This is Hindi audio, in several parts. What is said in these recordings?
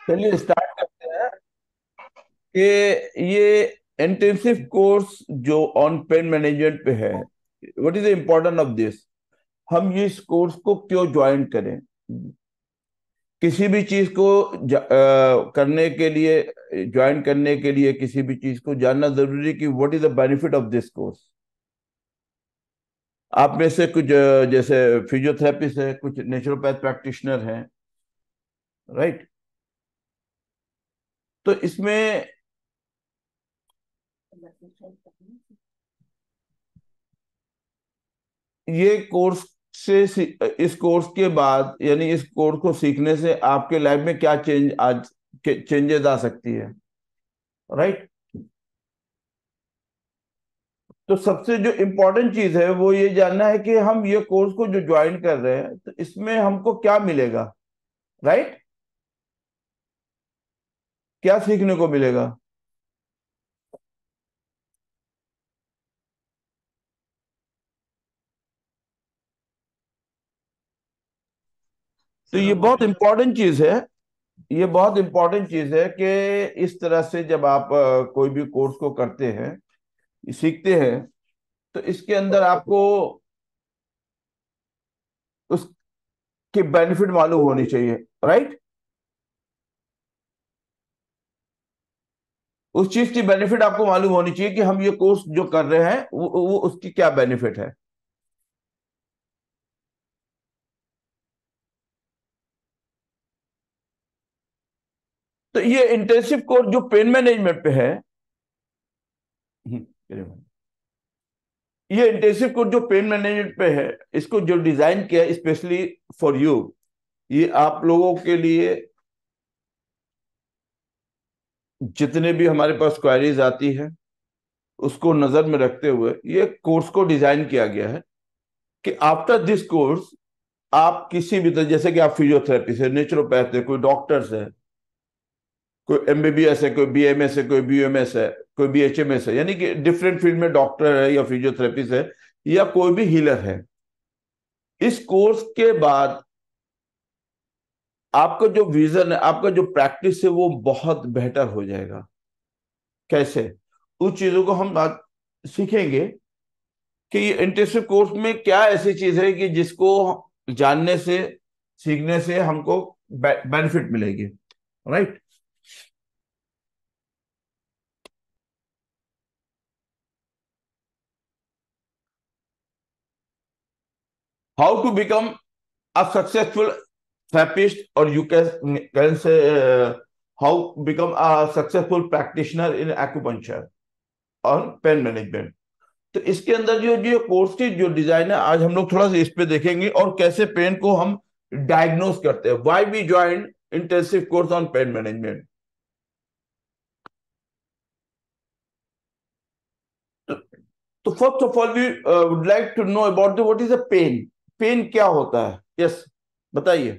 चलिए स्टार्ट करते हैं कि ये इंटेंसिव कोर्स जो ऑन पेन मैनेजमेंट पे है, what is the importance of this. हम ये इस कोर्स को क्यों ज्वाइन करें। किसी भी चीज को करने के लिए, ज्वाइन करने के लिए किसी भी चीज को जानना जरूरी है कि what is the benefit of this course. आप में से कुछ जैसे फिजियोथेरेपिस्ट है, कुछ नेचुरोपैथ प्रैक्टिशनर हैं, राइट। तो इसमें ये कोर्स इस कोर्स के बाद, यानी इस कोर्स को सीखने से आपके लाइफ में क्या चेंजेस आ सकती है, राइट। तो सबसे जो इम्पोर्टेंट चीज है वो ये जानना है कि हम ये कोर्स को जो ज्वाइन कर रहे हैं तो इसमें हमको क्या मिलेगा, राइट। क्या सीखने को मिलेगा। तो सर ये हम बहुत अपने इंपॉर्टेंट चीज है। ये बहुत इंपॉर्टेंट चीज है कि इस तरह से जब आप कोई भी कोर्स को करते हैं, सीखते हैं, तो इसके अंदर आपको उसकी बेनिफिट मालूम होनी चाहिए, राइट। उस चीज की बेनिफिट आपको मालूम होनी चाहिए कि हम ये कोर्स जो कर रहे हैं वो उसकी क्या बेनिफिट है। तो ये इंटेंसिव कोर्स जो पेन मैनेजमेंट पे है, ये इंटेंसिव कोर्स जो पेन मैनेजमेंट पे है, इसको जो डिजाइन किया स्पेशली फॉर यू, ये आप लोगों के लिए, जितने भी हमारे पास क्वेरीज आती है उसको नजर में रखते हुए ये कोर्स को डिजाइन किया गया है कि आफ्टर दिस कोर्स आप किसी भी तरह, जैसे कि आप फिजियोथेरेपिस्ट है, नेचुरोपैथ है, कोई डॉक्टर्स है, कोई एमबीबीएस है, कोई बीएमएस है, कोई बीएमएस है, कोई बीएचएमएस है, यानी कि डिफरेंट फील्ड में डॉक्टर है या फिजियोथेरेपिस्ट है या कोई भी हीलर है। इस कोर्स के बाद आपका जो विजन है, आपका जो प्रैक्टिस है वो बहुत बेहतर हो जाएगा। कैसे, उस चीजों को हम आज सीखेंगे कि ये इंटेंसिव कोर्स में क्या ऐसी चीज है कि जिसको जानने से, सीखने से हमको बेनिफिट मिलेगी, right. How to become a successful therapist, और you can say how become a successful practitioner in acupuncture और पेन मैनेजमेंट। तो इसके अंदर जो जो कोर्स की जो डिजाइन है, आज हम लोग थोड़ा सा इस पे देखेंगे और कैसे पेन को हम डायग्नोस करते हैं। Why we join intensive course on pain management. तो, तो first of all we would like to know about the what is a pain. Pain क्या होता है, यस, बताइए।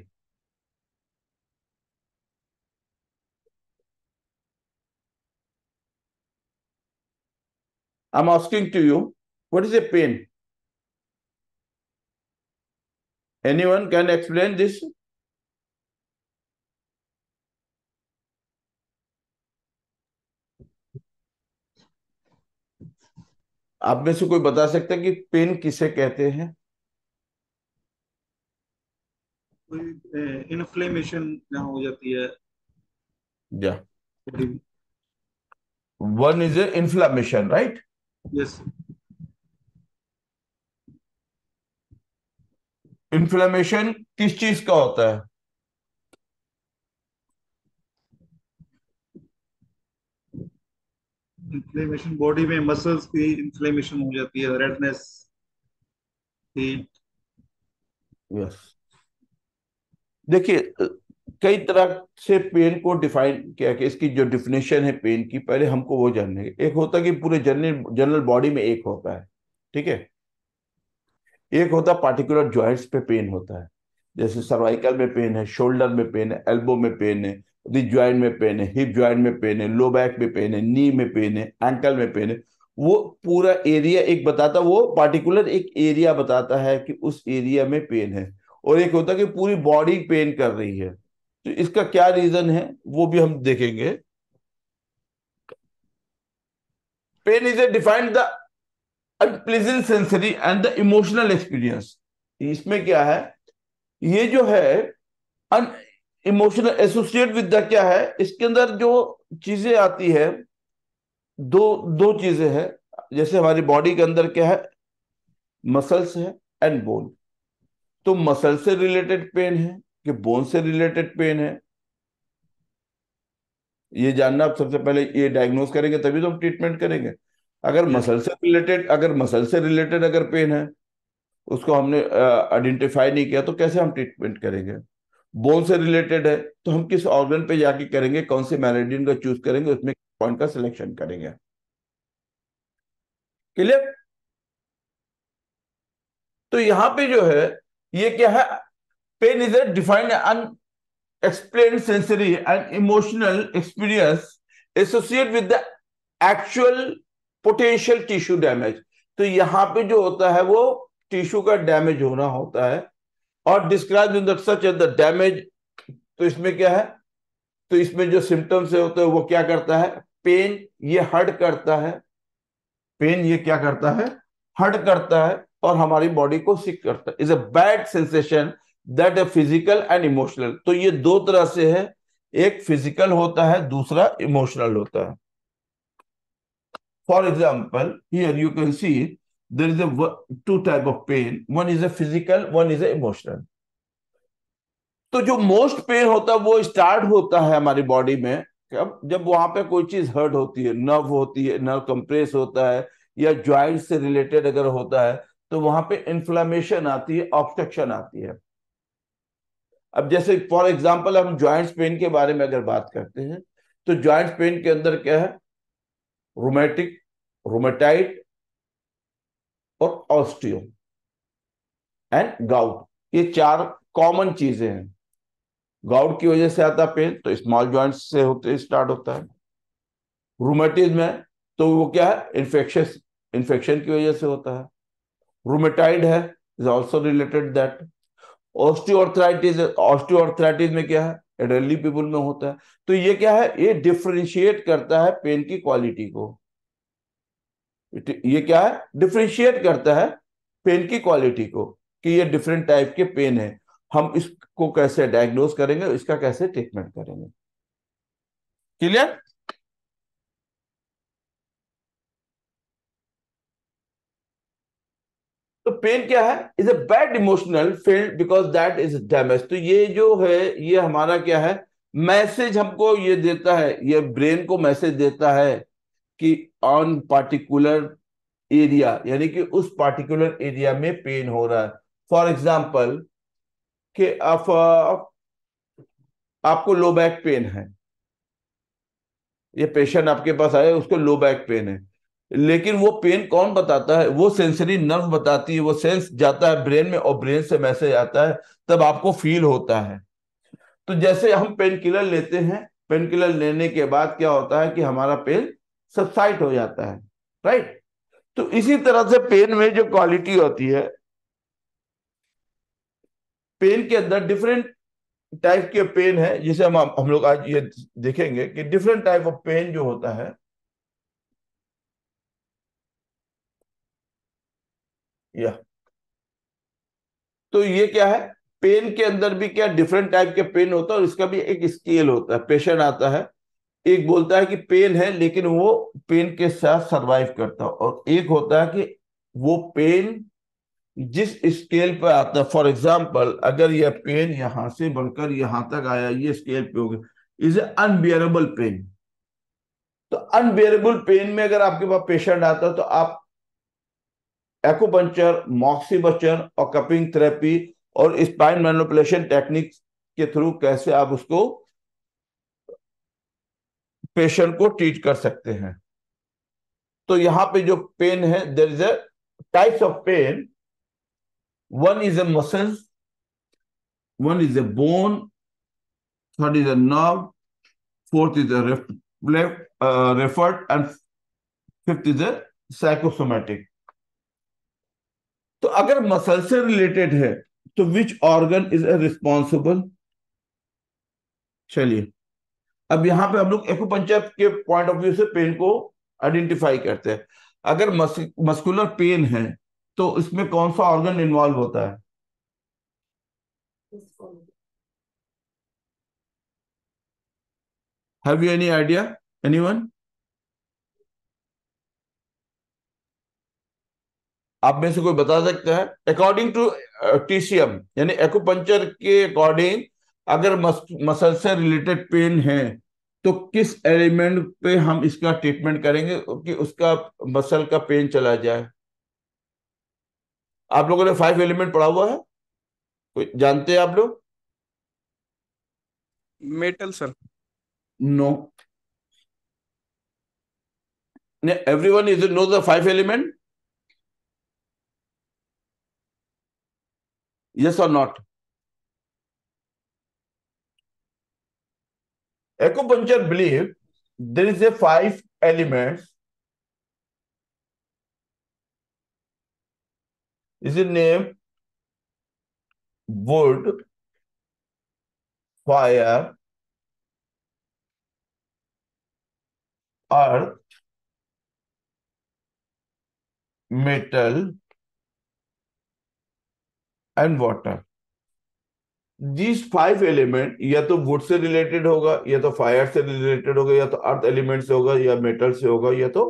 I am asking to you, what is a pain. Anyone can explain this. आप में से कोई बता सकता है कि पेन किसे कहते हैं। कोई इन्फ्लेमेशन जहाँ हो जाती है या बॉडी में। One is A inflammation, right. Yes. Inflammation किस चीज का होता है। इन्फ्लेमेशन बॉडी में मसल्स की इन्फ्लेमेशन हो जाती है, रेडनेस, हीट। यस, देखिए, कई तरह से पेन को डिफाइन किया कि इसकी जो डिफिनेशन है पेन की, पहले हमको वो जानने है। एक होता है कि पूरे जनरल जनरल बॉडी में एक होता है, ठीक है। एक होता है पार्टिकुलर जॉइंट्स पे पेन होता है, जैसे सर्वाइकल में पेन है, शोल्डर में पेन है, एल्बो में पेन है, रिज ज्वाइंट में पेन है, हिप ज्वाइंट में पेन है, लो बैक में पेन है, नी में पेन है, एंकल में पेन है। वो पूरा एरिया एक बताता, वो पार्टिकुलर एक एरिया बताता है कि उस एरिया में पेन है। और एक होता है कि पूरी बॉडी पेन कर रही है। तो इसका क्या रीजन है वो भी हम देखेंगे। Pain is a defined the unpleasant sensory and the emotional experience. इसमें क्या है, ये जो है an emotional associate with the क्या है, इसके अंदर जो चीजें आती है, दो दो चीजें हैं। जैसे हमारी बॉडी के अंदर क्या है, मसल्स है एंड बोन। तो मसल से रिलेटेड पेन है कि बोन से रिलेटेड पेन है, ये जानना आप सबसे पहले ये डायग्नोज करेंगे तभी तो हम ट्रीटमेंट करेंगे। यस। अगर मसल से रिलेटेड अगर पेन है, उसको हमने आइडेंटिफाई नहीं किया तो कैसे हम ट्रीटमेंट करेंगे। बोन से रिलेटेड है तो हम किस ऑर्गन पे जाके करेंगे, कौन से मेरिडियन का चूज करेंगे, उसमें पॉइंट का सिलेक्शन करेंगे। क्लियर। तो यहां पे जो है ये क्या है, pain is a defined explained sensory and emotional experience associated with the actual potential tissue damage। तो यहां पे जो होता है वो टिश्यू का डैमेज होना होता है, और describe in such as the damage. तो इसमें क्या है, तो इसमें जो सिम्टम्स होते हैं वो क्या करता है, पेन ये हर्ट करता है, पेन ये क्या करता है, हर्ट करता है और हमारी बॉडी को सिक करता है। Is a bad sensation that a physical and emotional. तो ये दो तरह से है, एक फिजिकल होता है, दूसरा इमोशनल होता है। For example here you can see there is a two type of pain, one is a physical, one is a emotional. तो जो मोस्ट पेन होता है वो स्टार्ट होता है हमारी बॉडी में कब, जब वहां पे कोई चीज हर्ट होती है, नर्व होती है, नर्व कंप्रेस होता है, या ज्वाइंट से रिलेटेड अगर होता है तो वहां पे इन्फ्लामेशन आती है, ऑब्स्ट्रक्शन आती है। अब जैसे फॉर एग्जांपल हम ज्वाइंट्स पेन के बारे में अगर बात करते हैं, तो ज्वाइंट्स पेन के अंदर क्या है, रोमेटिक, रोमेटाइड और ऑस्टियो एंड गाउट, ये चार कॉमन चीजें हैं। गाउट की वजह से आता पेन तो स्मॉल जॉइंट से होते स्टार्ट होता है। रूमेटिज्म है तो वो क्या है, इन्फेक्शन, इन्फेक्शन की वजह से होता है। रूमेटाइड है, is also related that. Osteoarthritis, osteoarthritis में क्या है, एडल्टरी पीपल में होता है। तो ये क्या है, ये डिफरेंशिएट करता है पेन की क्वालिटी को। ये क्या है, डिफरेंशिएट करता है पेन की क्वालिटी को, कि ये डिफरेंट टाइप के पेन है, हम इसको कैसे डायग्नोज करेंगे, इसका कैसे ट्रीटमेंट करेंगे। क्लियर। तो पेन क्या है, is a bad emotional field because that is damage. तो ये जो है ये हमारा क्या है, मैसेज हमको ये देता है, ये ब्रेन को मैसेज देता है कि ऑन पार्टिकुलर एरिया, यानी कि उस पार्टिकुलर एरिया में पेन हो रहा है। फॉर एग्जाम्पल कि आपको लो बैक पेन है, ये पेशेंट आपके पास आए उसको लो बैक पेन है, लेकिन वो पेन कौन बताता है, वो सेंसरी नर्व बताती है, वो सेंस जाता है ब्रेन में और ब्रेन से मैसेज आता है, तब आपको फील होता है। तो जैसे हम पेन किलर लेते हैं, पेन किलर लेने के बाद क्या होता है कि हमारा पेन सबसाइड हो जाता है, राइट। तो इसी तरह से पेन में जो क्वालिटी होती है, पेन के अंदर डिफरेंट टाइप के पेन है, जिसे हम लोग आज ये देखेंगे कि डिफरेंट टाइप ऑफ पेन जो होता है, या तो ये क्या है, पेन के अंदर भी क्या डिफरेंट टाइप के पेन होता है, और इसका भी एक स्केल होता है। पेशेंट आता है, एक बोलता है कि पेन है लेकिन वो पेन के साथ सरवाइव करता है, और एक होता है कि वो पेन जिस स्केल पर आता है, फॉर एग्जाम्पल अगर यह पेन यहां से बढ़कर यहां तक आया, ये स्केल पे हो गया, इज अनबियरेबल पेन। तो अनबियरेबल पेन में अगर आपके पास पेशेंट आता है तो आप एक्यूपंक्चर, मॉक्सीबस्चर और कपिंग थेरेपी और स्पाइन मैनिपुलेशन टेक्निक के थ्रू कैसे आप उसको, पेशेंट को ट्रीट कर सकते हैं। तो यहां पे जो पेन है, there is a types of pain, one is a muscle, one is a bone, third is a nerve, fourth is a referred and fifth is a psychosomatic. तो अगर मसल से रिलेटेड है तो विच ऑर्गन इज रिस्पॉन्सिबल चलिए, अब यहाँ पे हम लोग एक्यूपंक्चर के पॉइंट ऑफ व्यू से पेन को आइडेंटिफाई करते हैं। अगर मस्कुलर पेन है तो इसमें कौन सा ऑर्गन इन्वॉल्व होता है? Have you any idea, anyone? आप में से कोई बता सकता है? अकॉर्डिंग टू टीसीएम यानी एक्यूपंक्चर के अकॉर्डिंग, अगर मसल से रिलेटेड पेन है तो किस एलिमेंट पे हम इसका ट्रीटमेंट करेंगे कि उसका मसल का पेन चला जाए? आप लोगों ने 5 एलिमेंट पढ़ा हुआ है, कोई जानते हैं आप लोग? Metal sir. No, everyone is know the 5 element, yes और not? Acupuncture believe there is a 5 elements, is a name wood, fire, earth, metal and water. These 5 element या तो वुड से रिलेटेड होगा, या तो फायर से रिलेटेड होगा, या तो अर्थ एलिमेंट से होगा, या मेटल से होगा, या तो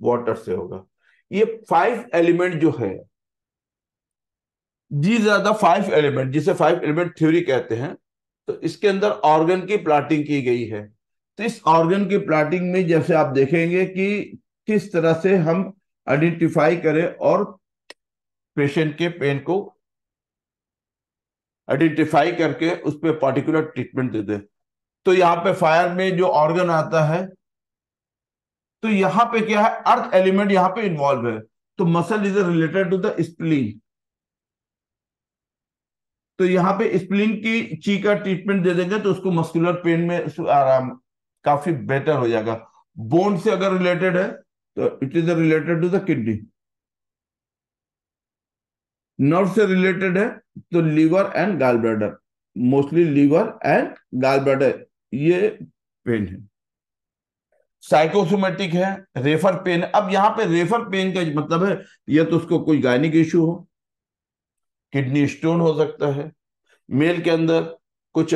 वाटर से होगा। ये 5 एलिमेंट जो है, दीज आर द 5 एलिमेंट, जिसे 5 एलिमेंट थ्योरी कहते हैं। तो इसके अंदर ऑर्गन की प्लाटिंग की गई है। तो इस ऑर्गन की प्लाटिंग में जैसे आप देखेंगे कि किस तरह से हम आइडेंटिफाई करें और पेशेंट के पेन को आइडेंटिफाई करके उस पर पर्टिकुलर ट्रीटमेंट दे दे। तो यहाँ पे फायर में जो ऑर्गन आता है, तो यहाँ पे क्या है, अर्थ एलिमेंट यहाँ पे इन्वॉल्व है। तो muscle is related to the spleen. तो यहाँ पे स्प्लीन की ची का ट्रीटमेंट दे देंगे तो उसको मस्कुलर पेन में आराम काफी बेटर हो जाएगा। बोन से अगर रिलेटेड है तो it is related to the kidney. Nerve से रिलेटेड है तो liver and gall bladder, mostly liver and gall bladder ये पेन है। साइकोसोमेटिक है, रेफर पेन। अब यहाँ पे रेफर पेन का मतलब है या तो उसको कोई गायनिक इश्यू हो, किडनी स्टोन हो सकता है, मेल के अंदर कुछ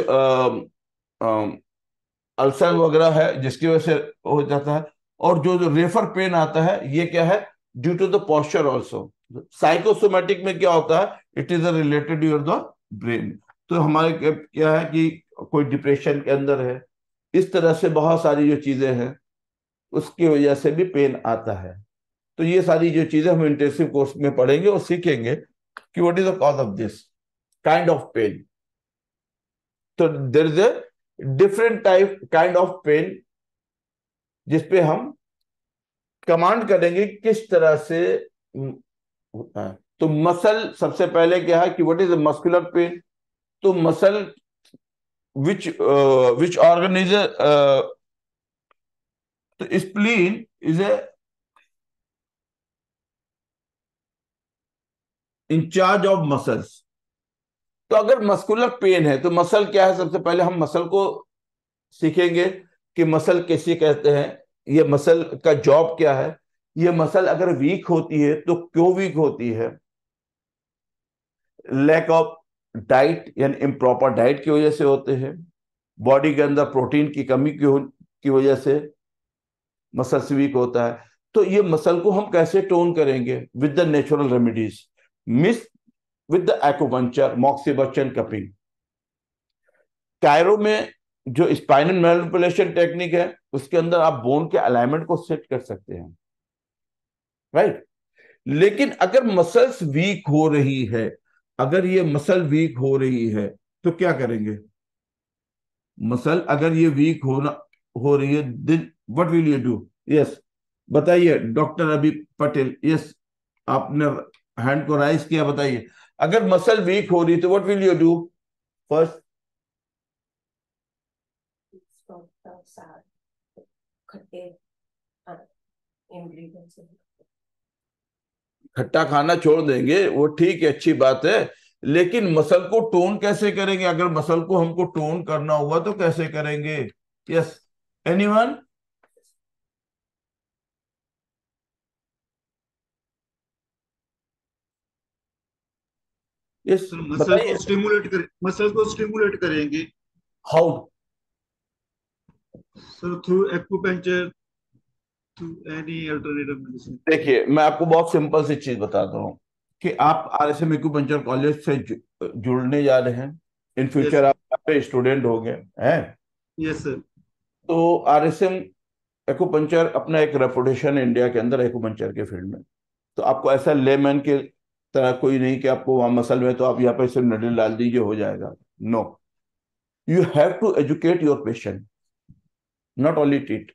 अल्सर वगैरह है जिसकी वजह से हो जाता है। और जो रेफर पेन आता है ये क्या है, due to the posture also. Psychosomatic में क्या होता है, it is related your the brain. तो हमारे क्या है कि कोई डिप्रेशन के अंदर है, इस तरह से बहुत सारी जो चीजें हैं उसकी वजह से भी पेन आता है। तो ये सारी जो चीजें हम इंटेंसिव कोर्स में पढ़ेंगे और सीखेंगे कि what is the cause of this kind of pain. तो there is a different type kind of pain जिसपे हम कमांड करेंगे किस तरह से होता है। तो मसल सबसे पहले क्या है कि व्हाट इज मस्कुलर पेन। तो मसल विच ऑर्गन इज तो spleen is a in charge of muscles. तो अगर मस्कुलर पेन है तो मसल क्या है, सबसे पहले हम मसल को सीखेंगे कि मसल कैसे कहते हैं, ये मसल का जॉब क्या है। ये मसल अगर वीक होती है तो क्यों वीक होती है? लैक ऑफ डाइट यानी इम्प्रॉपर डाइट की वजह से होते हैं। बॉडी के अंदर प्रोटीन की कमी की वजह से मसल वीक होता है। तो ये मसल को हम कैसे टोन करेंगे? With the natural remedies, miss with the acupuncture, moxibustion cupping. Chiro में जो स्पाइनल मैनिपुलेशन टेक्निक है उसके अंदर आप बोन के अलाइनमेंट को सेट कर सकते हैं, राइट। लेकिन अगर मसल्स वीक हो रही है, अगर ये मसल वीक हो रही है तो क्या करेंगे? मसल अगर ये वीक हो रही है then what will you do? Yes, बताइए डॉक्टर अभी पटेल। यस, आपने हैंड को राइज किया, बताइए। अगर मसल वीक हो रही है तो what will you do first? खट्टा खाना छोड़ देंगे, वो ठीक है, अच्छी बात है। लेकिन मसल को टोन कैसे करेंगे? अगर मसल को हमको टोन करना हुआ तो कैसे करेंगे? Yes, anyone? यस, सर बताइए। मसल को स्टिमुलेट करेंगे how? Sir, through acupuncture, through any alternative medicine. देखिए, मैं आपको बहुत सिंपल सी चीज बताता हूँ कि आप RSM एक्यूपंक्चर कॉलेज से जुड़ने जा रहे हैं। In yes future sir. आप यहाँ पे स्टूडेंट हो गए हैं। Yes sir. तो RSM एक्यूपंक्चर अपना एक रेपुटेशन है इंडिया के अंदर एक्यूपंक्चर के फील्ड में। तो आपको ऐसा लेमैन के तरह कोई नहीं कि आपको वहां मसल में तो आप यहाँ पे सिर्फ नडल डाल दीजिए हो जाएगा। No, you have to educate your patient, not only treat.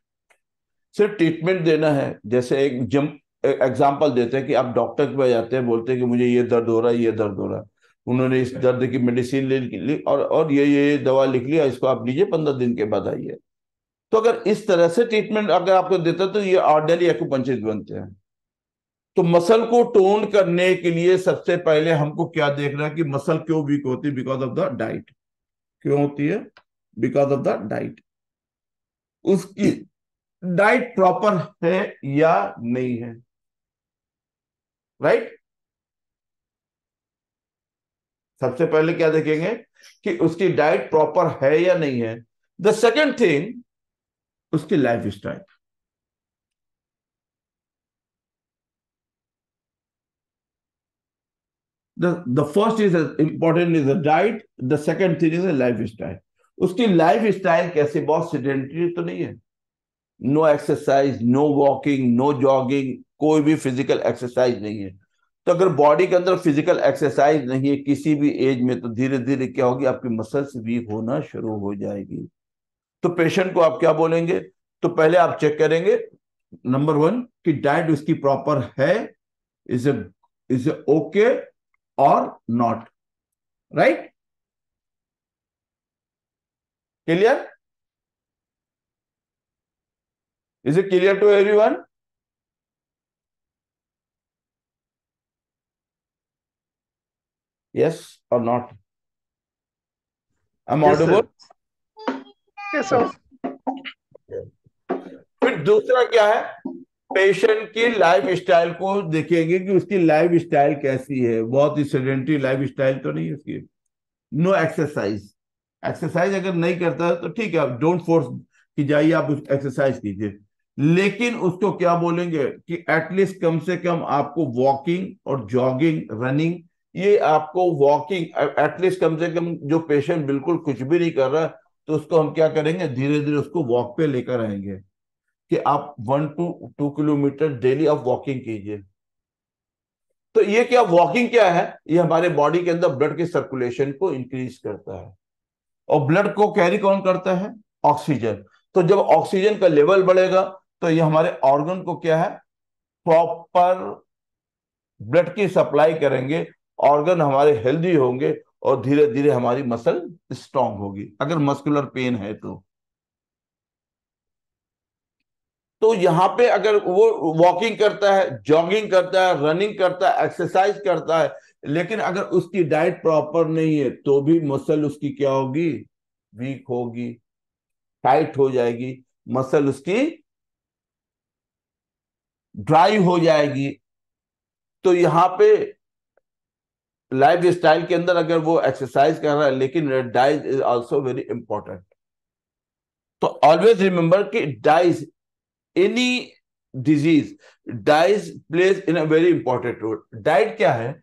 सिर्फ ट्रीटमेंट देना है, जैसे एक जम एग्जाम्पल देते हैं कि आप डॉक्टर के पास जाते हैं, बोलते हैं कि मुझे ये दर्द हो रहा है, ये दर्द हो रहा है। उन्होंने इस दर्द की मेडिसिन ले ली और ये दवा लिख लिया, इसको आप लीजिए, 15 दिन के बाद आइए। तो अगर इस तरह से ट्रीटमेंट अगर आपको देता तो ये ऑर्डिनरी एक्यूपंक्चरिस्ट बनते हैं। तो मसल को टोन करने के लिए सबसे पहले हमको क्या देखना है कि मसल क्यों वीक होती है? Because of the diet. क्यों होती है? Because of the diet. उसकी डाइट प्रॉपर है या नहीं है? राइट? सबसे पहले क्या देखेंगे कि उसकी डाइट प्रॉपर है या नहीं है। द सेकेंड थिंग, उसकी lifestyle. The first is important is the diet, the second thing is lifestyle. उसकी लाइफ स्टाइल कैसे? बहुत सेडेंटरी तो नहीं है। No exercise, no walking, no jogging, कोई भी फिजिकल एक्सरसाइज नहीं है। तो अगर बॉडी के अंदर फिजिकल एक्सरसाइज नहीं है किसी भी एज में, तो धीरे धीरे क्या होगी? आपकी मसल्स वीक होना शुरू हो जाएगी। तो पेशेंट को आप क्या बोलेंगे? तो पहले आप चेक करेंगे, नंबर वन, कि डाइट उसकी प्रॉपर है, इज इज ओके और not. Right? Clear? Is it clear to everyone? Yes और not? I am yes audible? Sir. Yes sir. फिर दूसरा क्या है? पेशेंट की लाइफ स्टाइल को देखेंगे कि उसकी लाइफ स्टाइल कैसी है। बहुत ही सेडेंटरी लाइफ स्टाइल तो नहीं है उसकी। No exercise. एक्सरसाइज अगर नहीं करता है तो ठीक है, आप डोंट फोर्स कि जाइए आप एक्सरसाइज कीजिए। लेकिन उसको क्या बोलेंगे कि एटलीस्ट कम से कम आपको वॉकिंग और जॉगिंग, रनिंग, ये आपको वॉकिंग एटलीस्ट कम से कम। जो पेशेंट बिल्कुल कुछ भी नहीं कर रहा तो उसको हम क्या करेंगे? धीरे धीरे उसको वॉक पे लेकर आएंगे कि आप 1 to 2 किलोमीटर डेली आप वॉकिंग कीजिए। तो ये क्या वॉकिंग क्या है? ये हमारे बॉडी के अंदर ब्लड के सर्कुलेशन को इंक्रीज करता है। और ब्लड को कैरी कौन करता है? ऑक्सीजन। तो जब ऑक्सीजन का लेवल बढ़ेगा तो ये हमारे ऑर्गन को क्या है? प्रॉपर ब्लड की सप्लाई करेंगे, ऑर्गन हमारे हेल्दी होंगे और धीरे धीरे हमारी मसल स्ट्रांग होगी, अगर मस्कुलर पेन है तो। तो यहां पे अगर वो वॉकिंग करता है, जॉगिंग करता है, रनिंग करता है, एक्सरसाइज करता है, लेकिन अगर उसकी डाइट प्रॉपर नहीं है तो भी मसल उसकी क्या होगी? वीक होगी, टाइट हो जाएगी, मसल उसकी ड्राई हो जाएगी। तो यहाँ पे लाइफ स्टाइल के अंदर अगर वो एक्सरसाइज कर रहा है लेकिन diet is also very important. तो ऑलवेज रिमेंबर कि diet, any disease, diet plays in a very important role. Diet क्या है?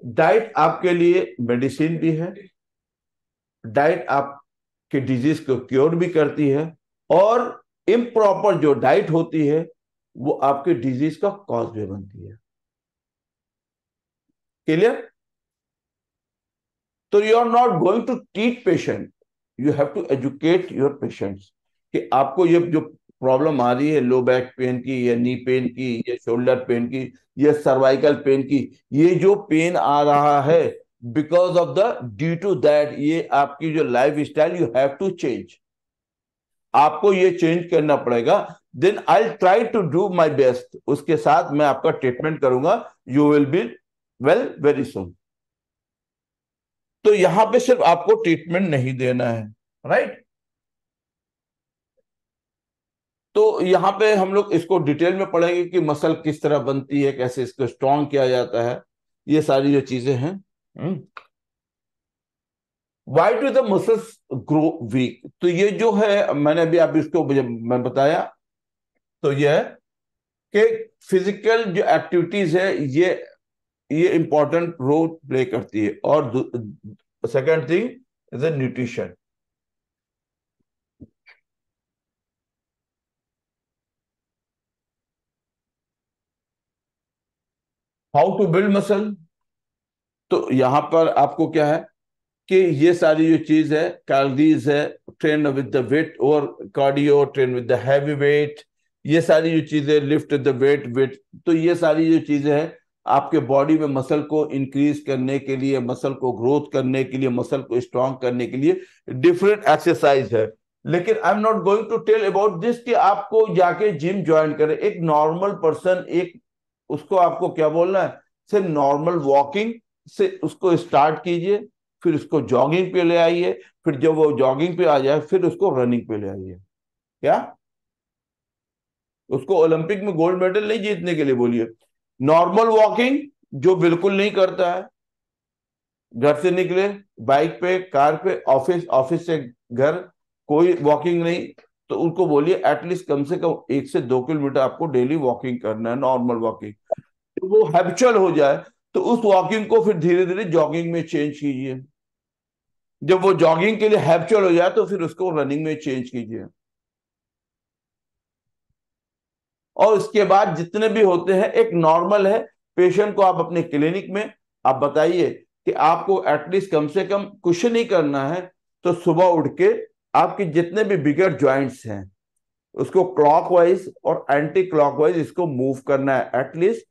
डाइट आपके लिए मेडिसिन भी है, डाइट आपके डिजीज को क्योर भी करती है, और इम्प्रॉपर जो डाइट होती है वो आपके डिजीज का कॉज भी बनती है। क्लियर? तो you are not going to treat patient, you have to educate your patients कि आपको ये जो प्रॉब्लम आ रही है, लो बैक पेन की या नी पेन की या शोल्डर पेन की या सर्वाइकल पेन की, ये जो पेन आ रहा है because of the due to that, ये आपकी जो lifestyle, you have to change. आपको ये चेंज करना पड़ेगा। Then I try to do my best, उसके साथ मैं आपका ट्रीटमेंट करूंगा। You will be well very soon. तो यहां पे सिर्फ आपको ट्रीटमेंट नहीं देना है, राइट। तो यहां पे हम लोग इसको डिटेल में पढ़ेंगे कि मसल किस तरह बनती है, कैसे इसको स्ट्रॉन्ग किया जाता है, ये सारी जो चीजें हैं। Why do the muscles grow weak? तो ये जो है, मैंने अभी आप इसको मैं बताया, तो ये है कि फिजिकल जो एक्टिविटीज है ये इंपॉर्टेंट रोल प्ले करती है। और second thing is the nutrition. How to build muscle? तो यहां पर आपको क्या है कि ये सारी जो चीज है, कैलोरीज है, ट्रेन विद द वेट और cardio, train with the heavy weight, ये सारी जो चीजें, लिफ्ट द वेट, तो ये सारी जो चीजें हैं आपके बॉडी में मसल को इंक्रीज करने के लिए, मसल को ग्रोथ करने के लिए, मसल को स्ट्रांग करने के लिए डिफरेंट एक्सरसाइज है। लेकिन I am not going to tell about this कि आपको जाके जिम ज्वाइन करें। एक नॉर्मल पर्सन, एक उसको आपको क्या बोलना है, सिर्फ नॉर्मल वॉकिंग से उसको स्टार्ट कीजिए, फिर उसको जॉगिंग पे ले आइए, फिर जब वो जॉगिंग पे आ जाए फिर उसको रनिंग पे ले आइए। क्या उसको ओलंपिक में गोल्ड मेडल नहीं जीतने के लिए बोलिए, नॉर्मल वॉकिंग, जो बिल्कुल नहीं करता है, घर से निकले बाइक पे, कार पे, ऑफिस, ऑफिस से घर, कोई वॉकिंग नहीं, तो उनको बोलिए एटलीस्ट कम से कम 1 से 2 किलोमीटर आपको डेली वॉकिंग करना है, नॉर्मल वॉकिंग। तो वो हैबिचुअल हो जाए तो उस वॉकिंग को फिर धीरे धीरे जॉगिंग में चेंज कीजिए। जब वो जॉगिंग के लिए हैबिचुअल हो जाए तो फिर उसको रनिंग में चेंज कीजिए। और उसके बाद जितने भी होते हैं, एक नॉर्मल है, पेशेंट को आप अपने क्लिनिक में आप बताइए कि आपको एटलीस्ट कम से कम कुछ नहीं करना है, तो सुबह उठ के आपके जितने भी बिगर ज्वाइंट्स हैं उसको क्लॉकवाइज और एंटी क्लॉकवाइज इसको मूव करना है एटलीस्ट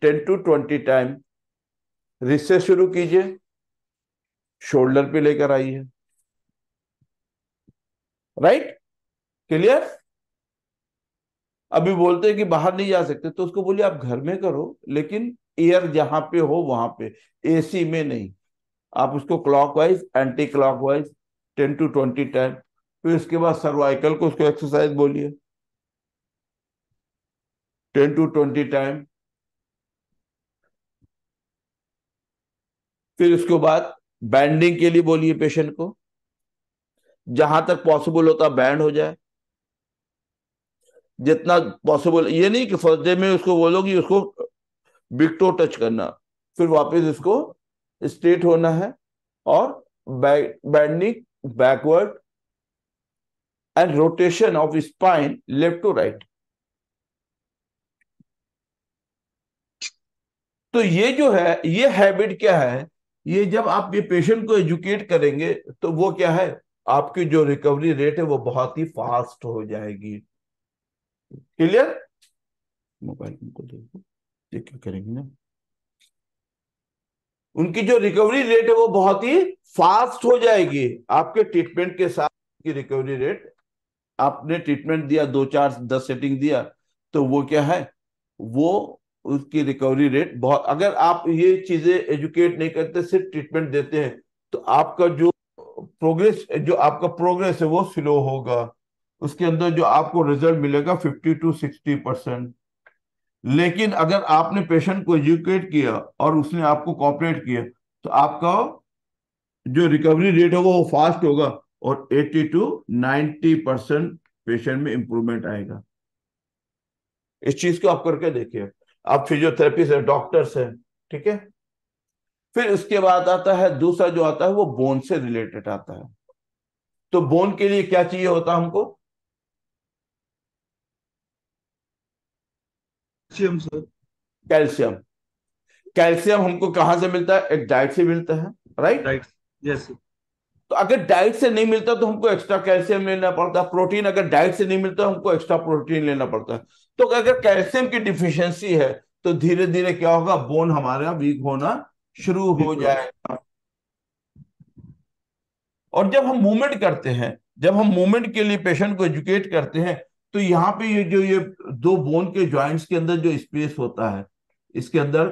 10 to 20 टाइम। रिस्ट से शुरू कीजिए, शोल्डर पे लेकर आइए, राइट, क्लियर। अभी बोलते हैं कि बाहर नहीं जा सकते, तो उसको बोलिए आप घर में करो, लेकिन एयर जहां पे हो वहां पे, एसी में नहीं। आप उसको clockwise, anti clockwise 10 to 20 time. फिर उसके बाद सर्वाइकल को उसको एक्सरसाइज बोलिए 10 to 20 टाइम। फिर उसके बाद बैंडिंग के लिए बोलिए पेशेंट को, जहां तक पॉसिबल होता बैंड हो जाए, जितना पॉसिबल। ये नहीं कि फर्स्ट डे में उसको बोलोगी उसको बिग टो टच करना, फिर वापस इसको स्ट्रेट होना है, और bending backward and rotation of spine left to right. तो ये जो है, ये हैबिट क्या है, ये जब आप ये पेशेंट को एजुकेट करेंगे तो वो क्या है, आपकी जो रिकवरी रेट है वो बहुत ही फास्ट हो जाएगी। क्लियर। मोबाइल को देखो, ये क्या करेंगे ना, उनकी जो रिकवरी रेट है वो बहुत ही फास्ट हो जाएगी आपके ट्रीटमेंट के साथ। की रिकवरी रेट, आपने ट्रीटमेंट दिया, 2 4 10 सेटिंग दिया, तो वो क्या है, वो उसकी रिकवरी रेट बहुत। अगर आप ये चीजें एजुकेट नहीं करते, सिर्फ ट्रीटमेंट देते हैं, तो आपका जो प्रोग्रेस है वो स्लो होगा। उसके अंदर जो आपको रिजल्ट मिलेगा 50 to 60%। लेकिन अगर आपने पेशेंट को एजुकेट किया और उसने आपको कॉपरेट किया, तो आपका जो रिकवरी रेट होगा वो फास्ट होगा, और 80 to 90% पेशेंट में इंप्रूवमेंट आएगा। इस चीज को आप करके देखिए। आप फिजियोथेरेपिस्ट है, डॉक्टर्स है, ठीक है। फिर उसके बाद आता है दूसरा जो आता है वो बोन से रिलेटेड आता है। तो बोन के लिए क्या चाहिए होता है हमको? सर। कैल्शियम। कैल्शियम हमको कहां से मिलता है? एक डाइट से मिलता है, राइट। राइट। यस। तो अगर डाइट से नहीं मिलता तो हमको एक्स्ट्रा कैल्शियम लेना पड़ता है। प्रोटीन अगर डाइट से नहीं मिलता हमको एक्स्ट्रा प्रोटीन लेना पड़ता है। तो अगर कैल्शियम की डिफिशियंसी है तो धीरे धीरे क्या होगा, बोन हमारा वीक होना शुरू हो जाएगा। और जब हम मूवमेंट करते हैं, जब हम मूवमेंट के लिए पेशेंट को एजुकेट करते हैं, तो यहाँ पे ये दो बोन के जॉइंट्स के अंदर जो स्पेस होता है, इसके अंदर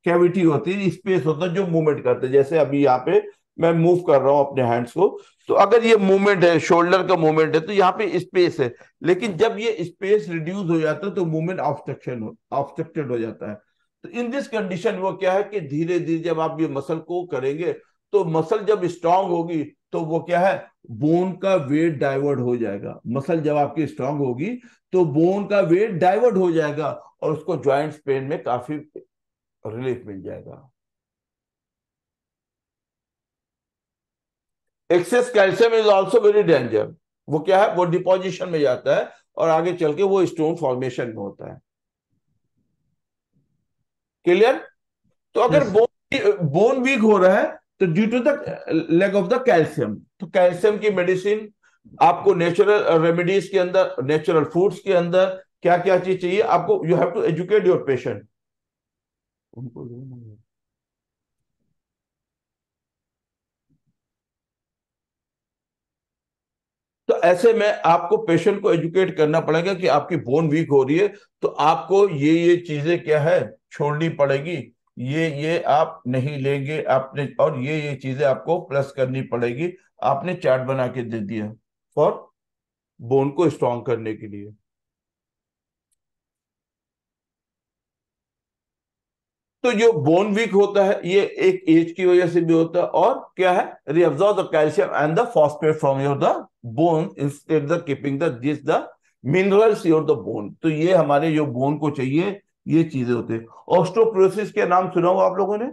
कैविटी होती है, स्पेस होता है जो मूवमेंट करते हैं। जैसे अभी यहाँ पे मैं मूव कर रहा हूँ अपने हैंड्स को, तो अगर ये मूवमेंट है, शोल्डर का मूवमेंट है, तो यहाँ पे स्पेस है। लेकिन जब ये स्पेस रिड्यूस हो जाता है तो मूवमेंट ऑब्स्ट्रक्टेड हो जाता है। तो इन दिस कंडीशन वो क्या है कि धीरे धीरे जब आप ये मसल को करेंगे, तो मसल जब स्ट्रांग होगी तो वो क्या है, बोन का वेट डाइवर्ट हो जाएगा। मसल जब आपकी स्ट्रांग होगी तो बोन का वेट डाइवर्ट हो जाएगा और उसको ज्वाइंट्स पेन में काफी रिलीफ मिल जाएगा। Excess calcium is also very danger. वो क्या है, वो डिपोजिशन में जाता है और आगे चल के वो स्टोन फॉर्मेशन में होता है। क्लियर? तो अगर यस बोन बोन वीक हो रहा है तो due to the lack of the calcium, तो कैल्शियम की मेडिसिन आपको नेचुरल रेमेडीज के अंदर, नेचुरल फूड्स के अंदर क्या क्या चीज चाहिए आपको, you have to educate your patient. उनको तो ऐसे में आपको पेशेंट को एजुकेट करना पड़ेगा कि आपकी बोन वीक हो रही है, तो आपको ये चीजें क्या है छोड़नी पड़ेगी, ये आप नहीं लेंगे आपने, और ये चीजें आपको प्लस करनी पड़ेगी। आपने चार्ट बना के दे दिया फॉर बोन को स्ट्रांग करने के लिए। तो जो बोन वीक होता है ये एक एज की वजह से भी होता है, और क्या है, reabsorb the calcium and the phosphate from your the bone instead the keeping the this the minerals your the bone. तो ये हमारे जो बोन को चाहिए ये चीजें होती है। ऑस्टोप्रोसिस के नाम सुना हो आप लोगों ने?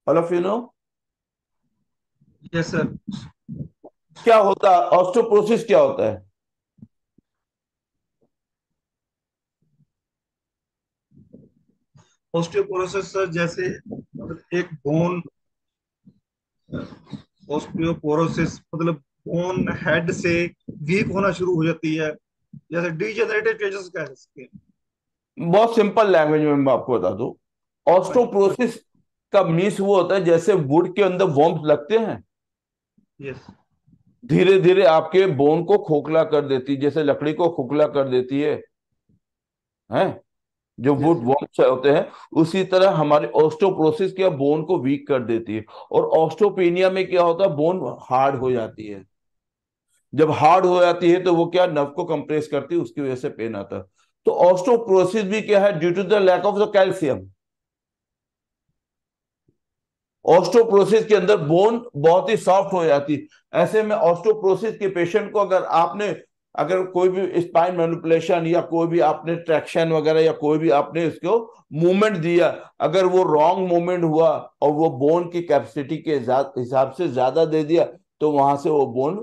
All of you know yes sir. क्या होता है ऑस्टोप्रोसिस, क्या होता है? ऑस्टियोपोरोसिस सर, जैसे मतलब एक बोन, ऑस्टियोपोरोसिस मतलब बोन हेड से वीक होना शुरू हो जाती है, जैसे डीजेनरेटिव चेंजेस कह सकते हैं। बहुत सिंपल लैंग्वेज में मैं आपको बता दूं, ऑस्टोप्रोसिस का मीन्स वो होता है जैसे वुड के अंदर वॉर्म्स लगते हैं, यस धीरे धीरे आपके बोन को खोखला कर देती है, जैसे लकड़ी को खोखला कर देती है जो यस वुड वॉर्म्स होते हैं, उसी तरह हमारे ऑस्टोप्रोसिस क्या बोन को वीक कर देती है। और ऑस्टोपेनिया में क्या होता है, बोन हार्ड हो जाती है। जब हार्ड हो जाती है तो वो क्या नर्व को कंप्रेस करती है, उसकी वजह से पेन आता है। तो ऑस्टोप्रोसिस भी क्या है, due to the lack of the calcium. Osteoporosis के अंदर बोन बहुत ही सॉफ्ट हो जाती है। ऐसे में ऑस्टोप्रोसिस के पेशेंट को अगर आपने, अगर कोई भी स्पाइन मैनिपुलेशन या कोई भी आपने ट्रैक्शन वगैरह या कोई भी आपने इसको मूवमेंट दिया, अगर वो रॉन्ग मूवमेंट हुआ और वो बोन की कैपेसिटी के हिसाब से ज्यादा दे दिया, तो वहां से वो बोन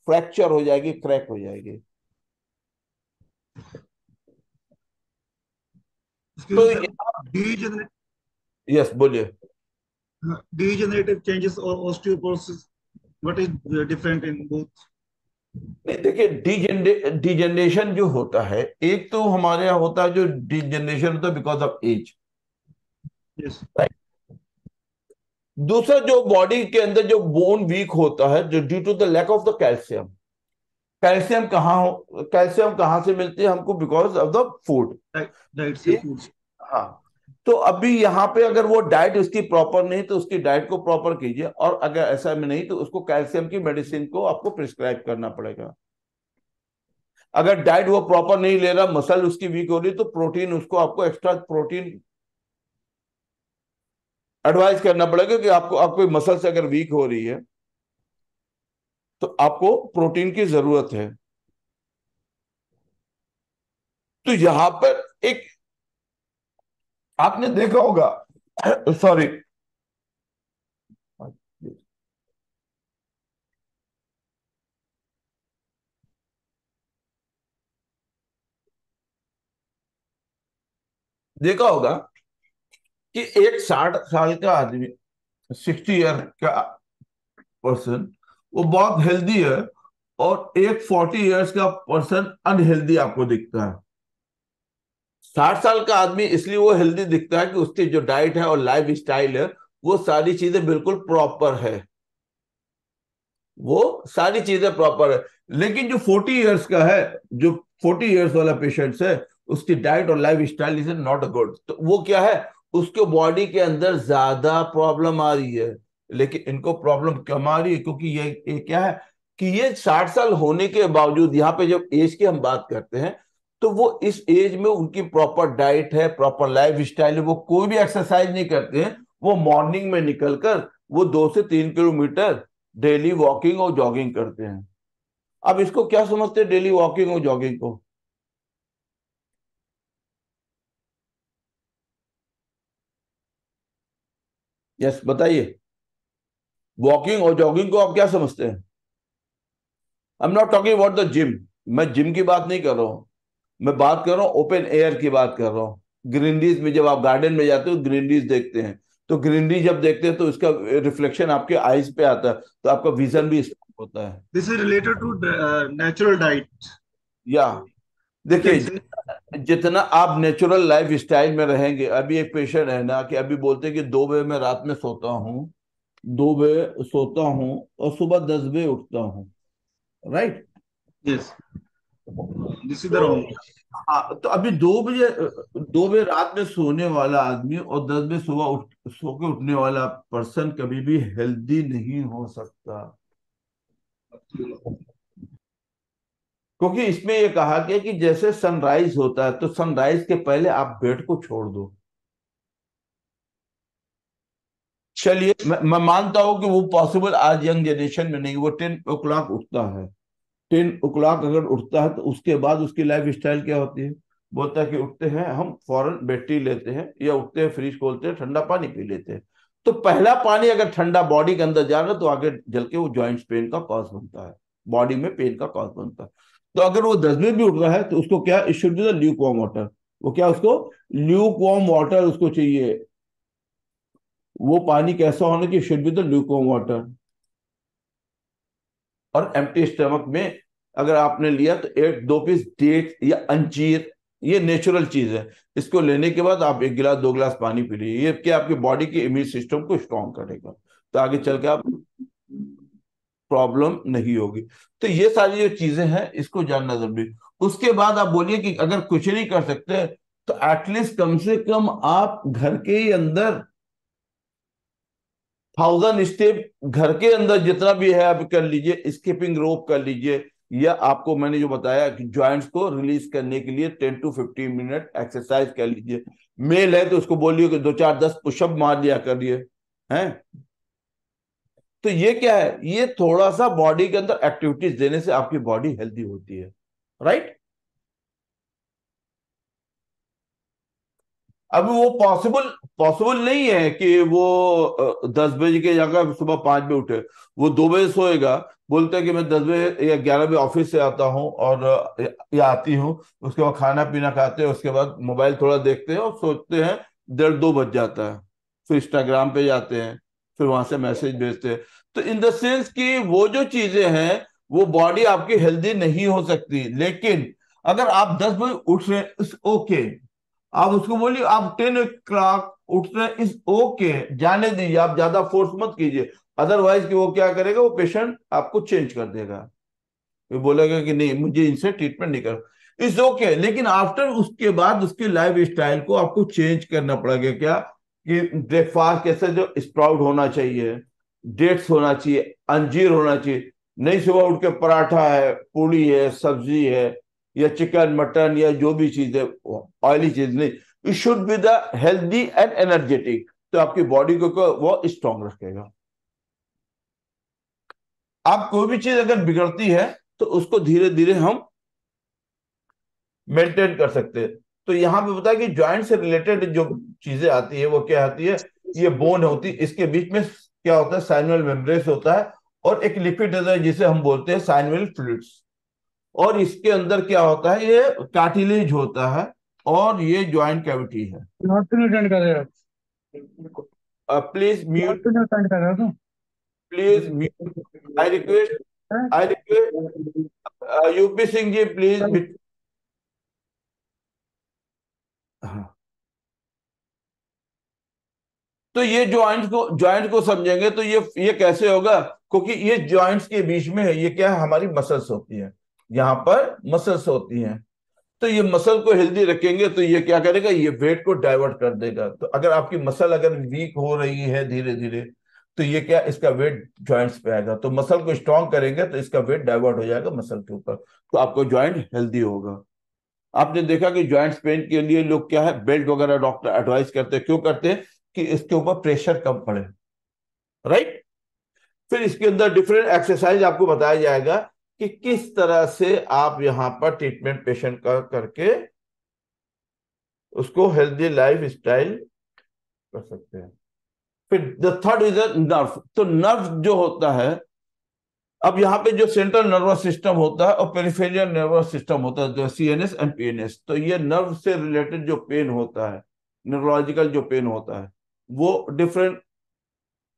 फ्रैक्चर हो जाएगी, क्रैक हो जाएगी। एक्सक्यूज तो सर, डीजेनरेटिव यस बोलिए। डीजेनरेटिव चेंजेस और osteoporosis, what is different in both? नहीं देखिए, डिजेनरेशन जो होता है, एक तो हमारे यहाँ होता है जो डिजेनरेशन होता है बिकॉज ऑफ एज, यस दूसरा जो बॉडी के अंदर जो बोन वीक होता है जो due to the lack of the calcium. Calcium कहाँ से मिलती है हमको, because of the food. Diet से फूड। हाँ, तो अभी यहाँ पे अगर वो डाइट उसकी प्रॉपर नहीं तो उसकी डाइट को प्रॉपर कीजिए, और अगर ऐसा में नहीं तो उसको कैल्शियम की मेडिसिन को आपको प्रिस्क्राइब करना पड़ेगा। अगर डाइट वो प्रॉपर नहीं ले रहा, मसल उसकी वीक हो रही, तो प्रोटीन उसको आपको एक्स्ट्रा प्रोटीन एडवाइस करना पड़ेगा कि आपको, आपको मसल से अगर वीक हो रही है तो आपको प्रोटीन की जरूरत है। तो यहां पर एक आपने देखा होगा सॉरी, देखा होगा कि एक 60 साल का आदमी, 60 ईयर का पर्सन, वो बहुत हेल्दी है, और एक 40 ईयर्स का पर्सन अनहेल्दी आपको दिखता है। 60 साल का आदमी इसलिए वो हेल्दी दिखता है कि उसकी जो डाइट है और लाइफ स्टाइल है वो सारी चीजें बिल्कुल प्रॉपर है, वो सारी चीजें प्रॉपर है। लेकिन जो 40 ईयर्स का है, जो 40 ईयर्स वाला पेशेंट है, उसकी डाइट और life style is not good. तो वो क्या है, उसको बॉडी के अंदर ज्यादा प्रॉब्लम आ रही है। लेकिन इनको प्रॉब्लम कम आ रही है क्योंकि ये क्या है कि ये 60 साल होने के बावजूद, यहाँ पे जब एज की हम बात करते हैं, तो वो इस एज में उनकी प्रॉपर डाइट है, प्रॉपर लाइफ स्टाइल है, वो कोई भी एक्सरसाइज नहीं करते हैं। वो मॉर्निंग में निकलकर वो 2 से 3 किलोमीटर डेली वॉकिंग और जॉगिंग करते हैं। अब इसको क्या समझते हैं डेली वॉकिंग और जॉगिंग को? यस, बताइए, वॉकिंग और जॉगिंग को आप क्या समझते हैं? आई am not talking about the gym. मैं जिम की बात नहीं कर रहा हूँ, मैं बात कर रहा हूँ ओपन एयर की बात कर रहा हूँ। ग्रीनरीज में जब आप गार्डन में जाते हो, ग्रीनरीज देखते हैं, तो ग्रीनरी जब देखते हैं तो इसका रिफ्लेक्शन आपके आईज पे आता है, तो आपका विजन भी स्ट्रांग होता है। This is related to natural diet, या वी कैन देखिए, से। जितना आप नेचुरल लाइफ स्टाइल में रहेंगे, अभी एक पेशेंट है ना कि अभी बोलते हैं कि 2 बजे मैं रात में सोता हूँ, 2 बजे सोता हूँ और सुबह 10 बजे उठता हूँ, right? Yes, this is the तो रॉन्ग। हाँ, तो अभी 2 बजे रात में सोने वाला आदमी और 10 बजे सुबह सो के उठने वाला पर्सन कभी भी हेल्दी नहीं हो सकता। क्योंकि इसमें ये कहा गया कि जैसे सनराइज होता है, तो सनराइज के पहले आप बेड को छोड़ दो। चलिए, मैं मानता हूं कि वो पॉसिबल आज यंग जनरेशन में नहीं, वो 10 o'clock उठता है। 10 o'clock अगर उठता है तो उसके बाद उसकी लाइफ स्टाइल क्या होती है? बोलता है कि उठते हैं हम फौरन बेड टी लेते हैं, या उठते हैं फ्रिज खोलते हैं ठंडा पानी पी लेते हैं। तो पहला पानी अगर ठंडा बॉडी के अंदर जा रहा है तो आगे जल के वो जॉइंट्स पेन का कॉज बनता है, बॉडी में पेन का कॉज बनता है। तो अगर वो 10 बजे भी उठ रहा है तो उसको क्या, it should be the Luke warm water. वो क्या, उसको ल्यूक वार्म वाटर उसको चाहिए। वो पानी कैसा होना चाहिए? Should be the Luke warm water. और एम्प्टी स्टमक में अगर आपने लिया तो 1-2 पीस डेट या अंजीर, ये नेचुरल चीज है। इसको लेने के बाद आप 1 गिलास 2 गिलास पानी पी लीजिए, ये क्या आपकी बॉडी के इम्यून सिस्टम को स्ट्रांग करेगा, तो आगे चल के आप प्रॉब्लम नहीं होगी। तो ये सारी जो चीजें हैं इसको जानना जरूरी। उसके बाद आप बोलिए कि अगर कुछ नहीं कर सकते तो एटलीस्ट कम से कम आप घर के ही अंदर 1000 स्टेप, घर के अंदर जितना भी है आप कर लीजिए, स्किपिंग रोप कर लीजिए, या आपको मैंने जो बताया कि जॉइंट्स को रिलीज करने के लिए 10 to 15 मिनट एक्सरसाइज कर लीजिए। मेल है तो उसको बोलिए कि 2 4 10 पुशअप मार लिया करिए, हैं? तो ये क्या है, ये थोड़ा सा बॉडी के अंदर एक्टिविटीज देने से आपकी बॉडी हेल्दी होती है, राइट? अब वो पॉसिबल पॉसिबल नहीं है कि वो 10 बजे के जगह सुबह 5 बजे उठे। वो 2 बजे सोएगा, बोलते हैं कि मैं 10 बजे या 11 बजे ऑफिस से आता हूँ और या आती हूँ, उसके बाद खाना पीना खाते हैं, उसके बाद मोबाइल थोड़ा देखते हैं और सोचते हैं, 1:30 2 बज जाता है। फिर इंस्टाग्राम पे जाते हैं, फिर वहां से मैसेज भेजते हैं। तो इन द सेंस कि वो जो चीजें हैं, वो बॉडी आपकी हेल्दी नहीं हो सकती। लेकिन अगर आप 10 बजे उठ रहे हैं, ओके, आप उसको बोलिए आप 10 o'clock उठ रहे हैं, इस ओके, जाने दीजिए, आप ज्यादा फोर्स मत कीजिए। अदरवाइज कि वो क्या करेगा, वो पेशेंट आपको चेंज कर देगा, वो बोलेगा कि नहीं, मुझे इनसे ट्रीटमेंट नहीं कर, इट्स ओके। लेकिन आफ्टर उसके बाद उसके लाइफ स्टाइल को आपको चेंज करना पड़ेगा। क्या कि ब्रेकफास्ट कैसे, जो स्प्राउट होना चाहिए, डेट्स होना चाहिए, अंजीर होना चाहिए। नहीं सुबह उठ के पराठा है, पूड़ी है, सब्जी है, या चिकन मटन या जो भी चीज है, ऑयली चीज नहीं। It should be the healthy and energetic, तो आपकी बॉडी को वो स्ट्रांग रखेगा। आप कोई भी चीज अगर बिगड़ती है तो उसको धीरे धीरे हम मेंटेन कर सकते हैं। तो यहाँ पे बताया कि जॉइंट से रिलेटेड जो चीजें आती है वो क्या आती है, ये बोन होती है, इसके बीच में क्या होता है, साइनोवियल मेम्ब्रेन होता है, और एक लिपिड होता है जिसे हम बोलते हैं साइनोवियल फ्लूइड्स। और इसके अंदर क्या होता है, ये कार्टिलेज होता है, और ये जॉइंट कैविटी है। नॉट टू अटेंड कर रहे हो? Please not mute, to attend कर रहे हो please mute, I request, I request, UP Singh ji please. तुम? हाँ, तो ये जॉइंट को समझेंगे तो ये कैसे होगा, क्योंकि ये जॉइंट्स के बीच में है, ये क्या है, हमारी मसल्स होती है, यहाँ पर मसल्स होती हैं। तो ये मसल को हेल्दी रखेंगे तो ये क्या करेगा, ये वेट को डाइवर्ट कर देगा। तो अगर आपकी मसल अगर वीक हो रही है धीरे धीरे, तो ये क्या, इसका वेट जॉइंट्स पे आएगा। तो मसल को स्ट्रांग करेंगे तो इसका वेट डाइवर्ट हो जाएगा मसल के ऊपर, तो आपको जॉइंट हेल्दी होगा। आपने देखा कि जॉइंट्स पेन के लिए लोग क्या है, बेल्ट वगैरह डॉक्टर एडवाइस करते हैं, क्यों करते हैं, कि इसके ऊपर प्रेशर कम पड़े, राइट। फिर इसके अंदर डिफरेंट एक्सरसाइज आपको बताया जाएगा कि किस तरह से आप यहां पर ट्रीटमेंट पेशेंट का करके उसको हेल्दी लाइफ स्टाइल कर सकते हैं। फिर द थर्ड इज नर्व। तो नर्व जो होता है, अब यहाँ पे जो सेंट्रल नर्वस सिस्टम होता है और पेरिफेरियल नर्वस सिस्टम होता है, जो सीएनएस एंड पीएनएस, तो ये नर्व से रिलेटेड जो पेन होता है, न्यूरोलॉजिकल जो पेन होता है, वो डिफरेंट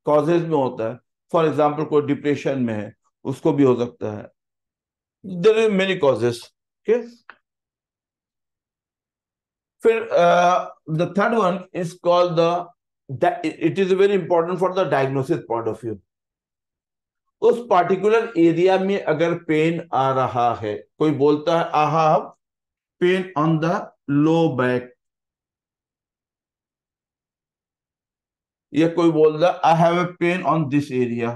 कॉजेज में होता है। फॉर एग्जाम्पल कोई डिप्रेशन में है, उसको भी हो सकता है। There are many causes. Okay, फिर the third one is called the, it is very important for the diagnosis point of view. उस पार्टिकुलर एरिया में अगर पेन आ रहा है, कोई बोलता है I have pain on the low back, या कोई बोल रहा है I have a pain on this area,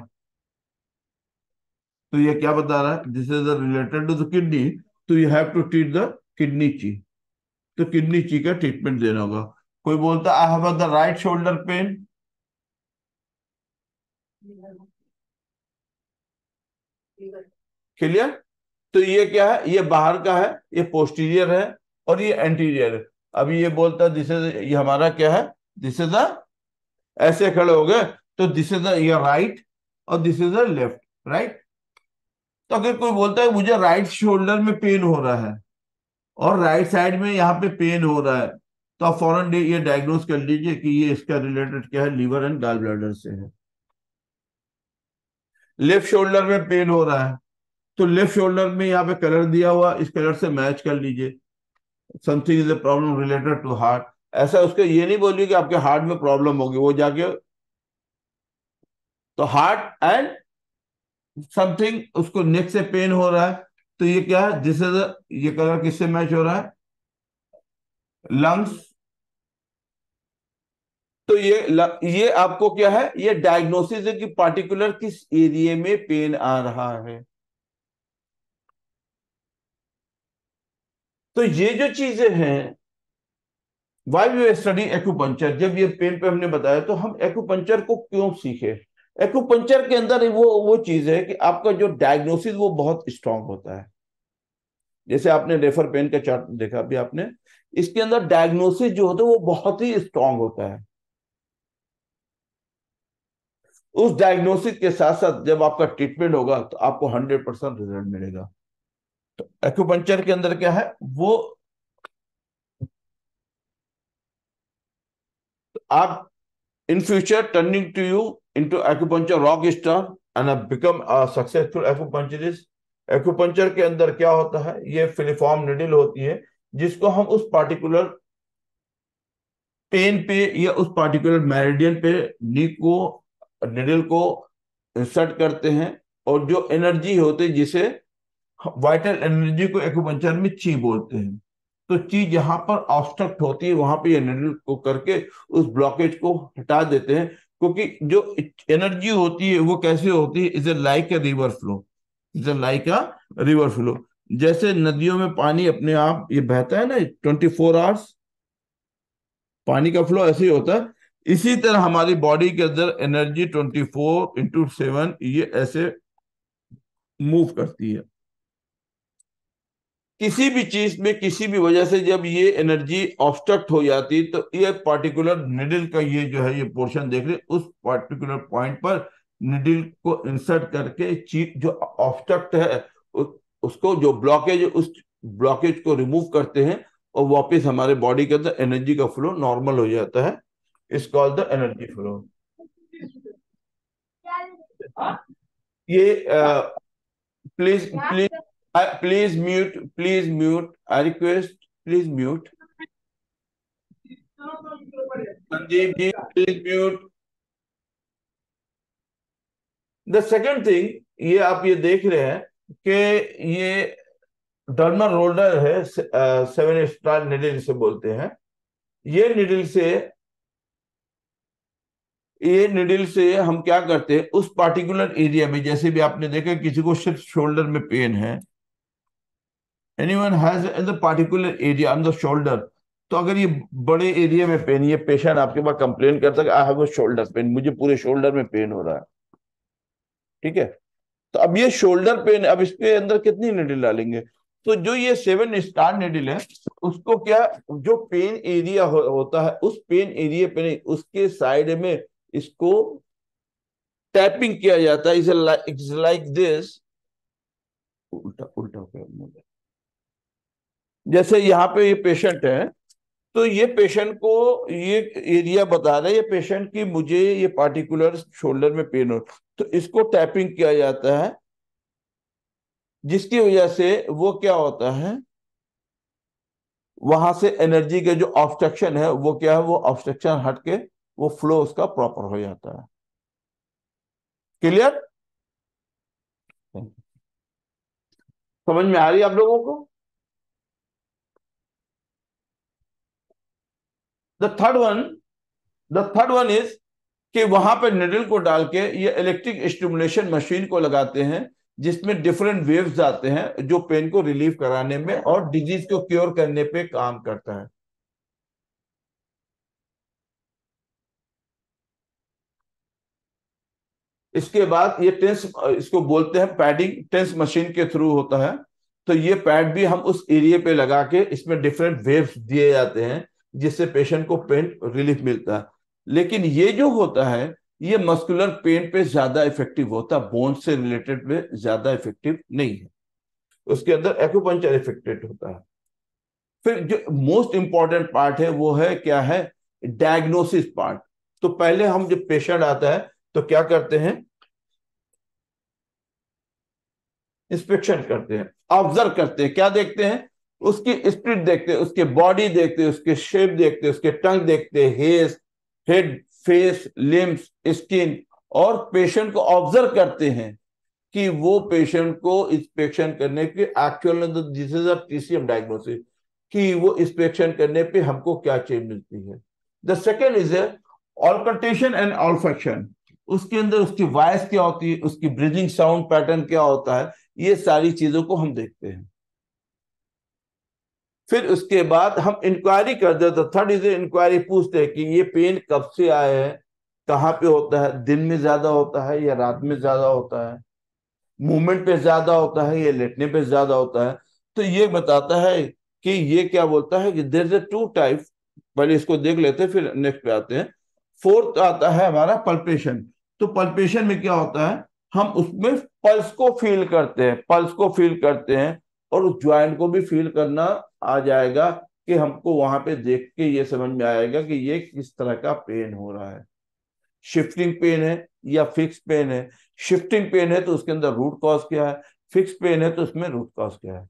तो ये क्या बता रहा है, this is related to the kidney, तो you have to treat the kidney chi, तो किडनी ची का ट्रीटमेंट देना होगा। कोई बोलता है I have the right shoulder pain, clear. तो ये क्या है, ये बाहर का है, ये पोस्टीरियर है, और ये एंटीरियर है। अभी ये बोलता है दिस इज, ये हमारा क्या है, दिस इज द, ऐसे खड़े हो गए, तो दिस इज द ये राइट और this is the left, right. तो अगर कोई बोलता है मुझे राइट शोल्डर में पेन हो रहा है और राइट साइड में यहाँ पे पेन हो रहा है, तो आप फौरन ये डायग्नोज कर लीजिए कि ये इसका रिलेटेड क्या है, लीवर एंड गॉल ब्लैडर से है। लेफ्ट शोल्डर में पेन हो रहा है, तो लेफ्ट शोल्डर में यहाँ पे कलर दिया हुआ, इस कलर से मैच कर लीजिए, something is a problem related to heart. ऐसा उसको ये नहीं बोलिए कि आपके हार्ट में प्रॉब्लम होगी, वो जाके तो हार्ट एंड समथिंग, उसको नेक से पेन हो रहा है, तो ये क्या है, दिस इज, ये कलर किससे मैच हो रहा है, लंग्स। तो ये आपको क्या है, ये डायग्नोसिस है कि पार्टिकुलर किस एरिया में पेन आ रहा है। तो ये जो चीजें हैं, वाई वी स्टडी एक्यूपंक्चर, जब ये पेन पे हमने बताया, तो हम एक्यूपंक्चर को क्यों सीखे। एक्यूपंक्चर के अंदर वो चीज है कि आपका जो डायग्नोसिस वो बहुत स्ट्रांग होता है। जैसे आपने रेफर पेन का चार्ट देखा अभी आपने, इसके अंदर डायग्नोसिस जो होता है वो बहुत ही स्ट्रांग होता है। उस डायग्नोसिस के साथ साथ जब आपका ट्रीटमेंट होगा तो आपको 100% रिजल्ट मिलेगा। तो एक्यूपंक्चर के अंदर क्या है वो, आप in future turning to you into acupuncture rock star and become a successful acupuncturist. Acupuncture के अंदर क्या होता है, ये फिलिफॉर्म निडल होती है, जिसको हम उस पार्टिकुलर पेन पे या उस पार्टिकुलर मेरिडियन पे नी को, निडल को इंसर्ट करते हैं। और जो एनर्जी होती है, जिसे वाइटल एनर्जी को एक्यूपंक्चर में ची बोलते हैं, तो ची जहां पर ऑब्स्ट्रक्ट होती है वहां पे ये निडल को करके उस ब्लॉकेज को हटा देते हैं। क्योंकि जो एनर्जी होती है वो कैसे होती है, is a like a river flow, is a like a river flow. जैसे नदियों में पानी अपने आप ये बहता है ना 24 आवर्स, पानी का फ्लो ऐसे ही होता है। इसी तरह हमारी बॉडी के अंदर एनर्जी 24/7 ये ऐसे मूव करती है। किसी भी चीज में किसी भी वजह से जब ये एनर्जी ऑब्स्ट्रक्ट हो जाती है, तो ये पर्टिकुलर निडल का ये जो है ये पोर्शन देख रहे, उस पर्टिकुलर पॉइंट पर निडल को इंसर्ट करके चीज जो ऑब्स्ट्रक्ट है उसको, जो ब्लॉकेज, उस ब्लॉकेज को रिमूव करते हैं, और वापस हमारे बॉडी के अंदर एनर्जी का फ्लो नॉर्मल हो जाता है। It's called the energy flow. ये please please please mute, I request, please mute. Sanjeev ji please mute. The second thing, ये आप ये देख रहे हैं कि ये डर्मा रोलर है, 7 स्टार निडल से बोलते हैं। ये निडल से ये निडल से हम क्या करते हैं, उस पार्टिकुलर एरिया में, जैसे भी आपने देखा किसी को सिर्फ शोल्डर में पेन है, anyone has in the particular area on the shoulder, तो अगर ये बड़े एरिया में पेन, ये पेशेंट आपके पास कंप्लेन करता है I have a shoulder pain, मुझे पूरे शोल्डर में पेन हो रहा है, ठीक है। तो अब ये शोल्डर पेन, अब इसके अंदर कितनी निडल डालेंगे? तो जो ये 7 स्टार निडल है, उसको क्या, जो पेन एरिया होता है, उस पेन एरिया पे नहीं, उसके साइड में इसको टैपिंग किया जाता है। इज लाइक दिस, उल्टा उल्टा हो गया। जैसे यहाँ पे ये पेशेंट है, तो ये पेशेंट को ये एरिया बता रहा है, ये पेशेंट की मुझे ये पार्टिकुलर शोल्डर में पेन हो, तो इसको टैपिंग किया जाता है, जिसकी वजह से वो क्या होता है, वहां से एनर्जी के जो ऑब्स्ट्रक्शन है वो क्या है, वो ऑब्स्ट्रक्शन हट के वो फ्लो उसका प्रॉपर हो जाता है। क्लियर? समझ में आ रही है आप लोगों को? The third one the third one is कि वहां पे निडल को डाल के ये इलेक्ट्रिक स्टिमुलेशन मशीन को लगाते हैं, जिसमें डिफरेंट वेव्स आते हैं, जो पेन को रिलीव कराने में और डिजीज को क्योर करने पे काम करता है। इसके बाद ये टेंस, इसको बोलते हैं पैडिंग, टेंस मशीन के थ्रू होता है। तो ये पैड भी हम उस एरिया पे लगा के, इसमें डिफरेंट वेव्स दिए जाते हैं, जिससे पेशेंट को पेन रिलीफ मिलता है। लेकिन ये जो होता है, ये मस्कुलर पेन पे ज्यादा इफेक्टिव होता है, बोन से रिलेटेड पे ज्यादा इफेक्टिव नहीं है। उसके अंदर एक्यूपंक्चर इफेक्टेड होता है। फिर जो मोस्ट इंपॉर्टेंट पार्ट है वो है क्या है, डायग्नोसिस पार्ट। तो पहले हम जब पेशेंट आता है तो क्या करते हैं, इंस्पेक्शन करते हैं, ऑब्जर्व करते हैं, क्या देखते हैं, उसकी स्प्लिट देखते हैं, उसके बॉडी देखते हैं, उसके शेप देखते हैं, उसके टंग देखते हैं, हेड, फेस, लिम्स, स्किन, और पेशेंट को ऑब्जर्व करते हैं कि वो पेशेंट को इंस्पेक्शन करने के actual, this is a TCM diagnosis, कि वो इंस्पेक्शन करने पे हमको क्या चीज मिलती है। द सेकेंड इज ऑल्कटेशन एंड ऑल्फेक्शन। उसके अंदर उसकी वॉइस क्या होती है, उसकी ब्रीदिंग साउंड पैटर्न क्या होता है, ये सारी चीजों को हम देखते हैं। फिर उसके बाद हम इंक्वायरी करते हैं। तो थर्ड इज इंक्वायरी, पूछते हैं कि ये पेन कब से आया है, कहाँ पे होता है, दिन में ज्यादा होता है या रात में ज्यादा होता है, मूवमेंट पे ज्यादा होता है या लेटने पे ज्यादा होता है। तो ये बताता है कि ये क्या बोलता है कि देयर इज 2 टाइप। पहले इसको देख लेते हैं, फिर नेक्स्ट पे आते हैं। फोर्थ आता है हमारा पल्पेशन। तो पल्पेशन में क्या होता है, हम उसमें पल्स को फील करते हैं, पल्स को फील करते हैं, और उस ज्वाइंट को भी फील करना आ जाएगा, कि हमको वहां पे देख के ये समझ में आएगा कि ये किस तरह का पेन हो रहा है, शिफ्टिंग पेन है या फिक्स पेन है। शिफ्टिंग पेन है तो उसके अंदर रूट कॉज क्या है, फिक्स पेन है तो उसमें रूट कॉज क्या है।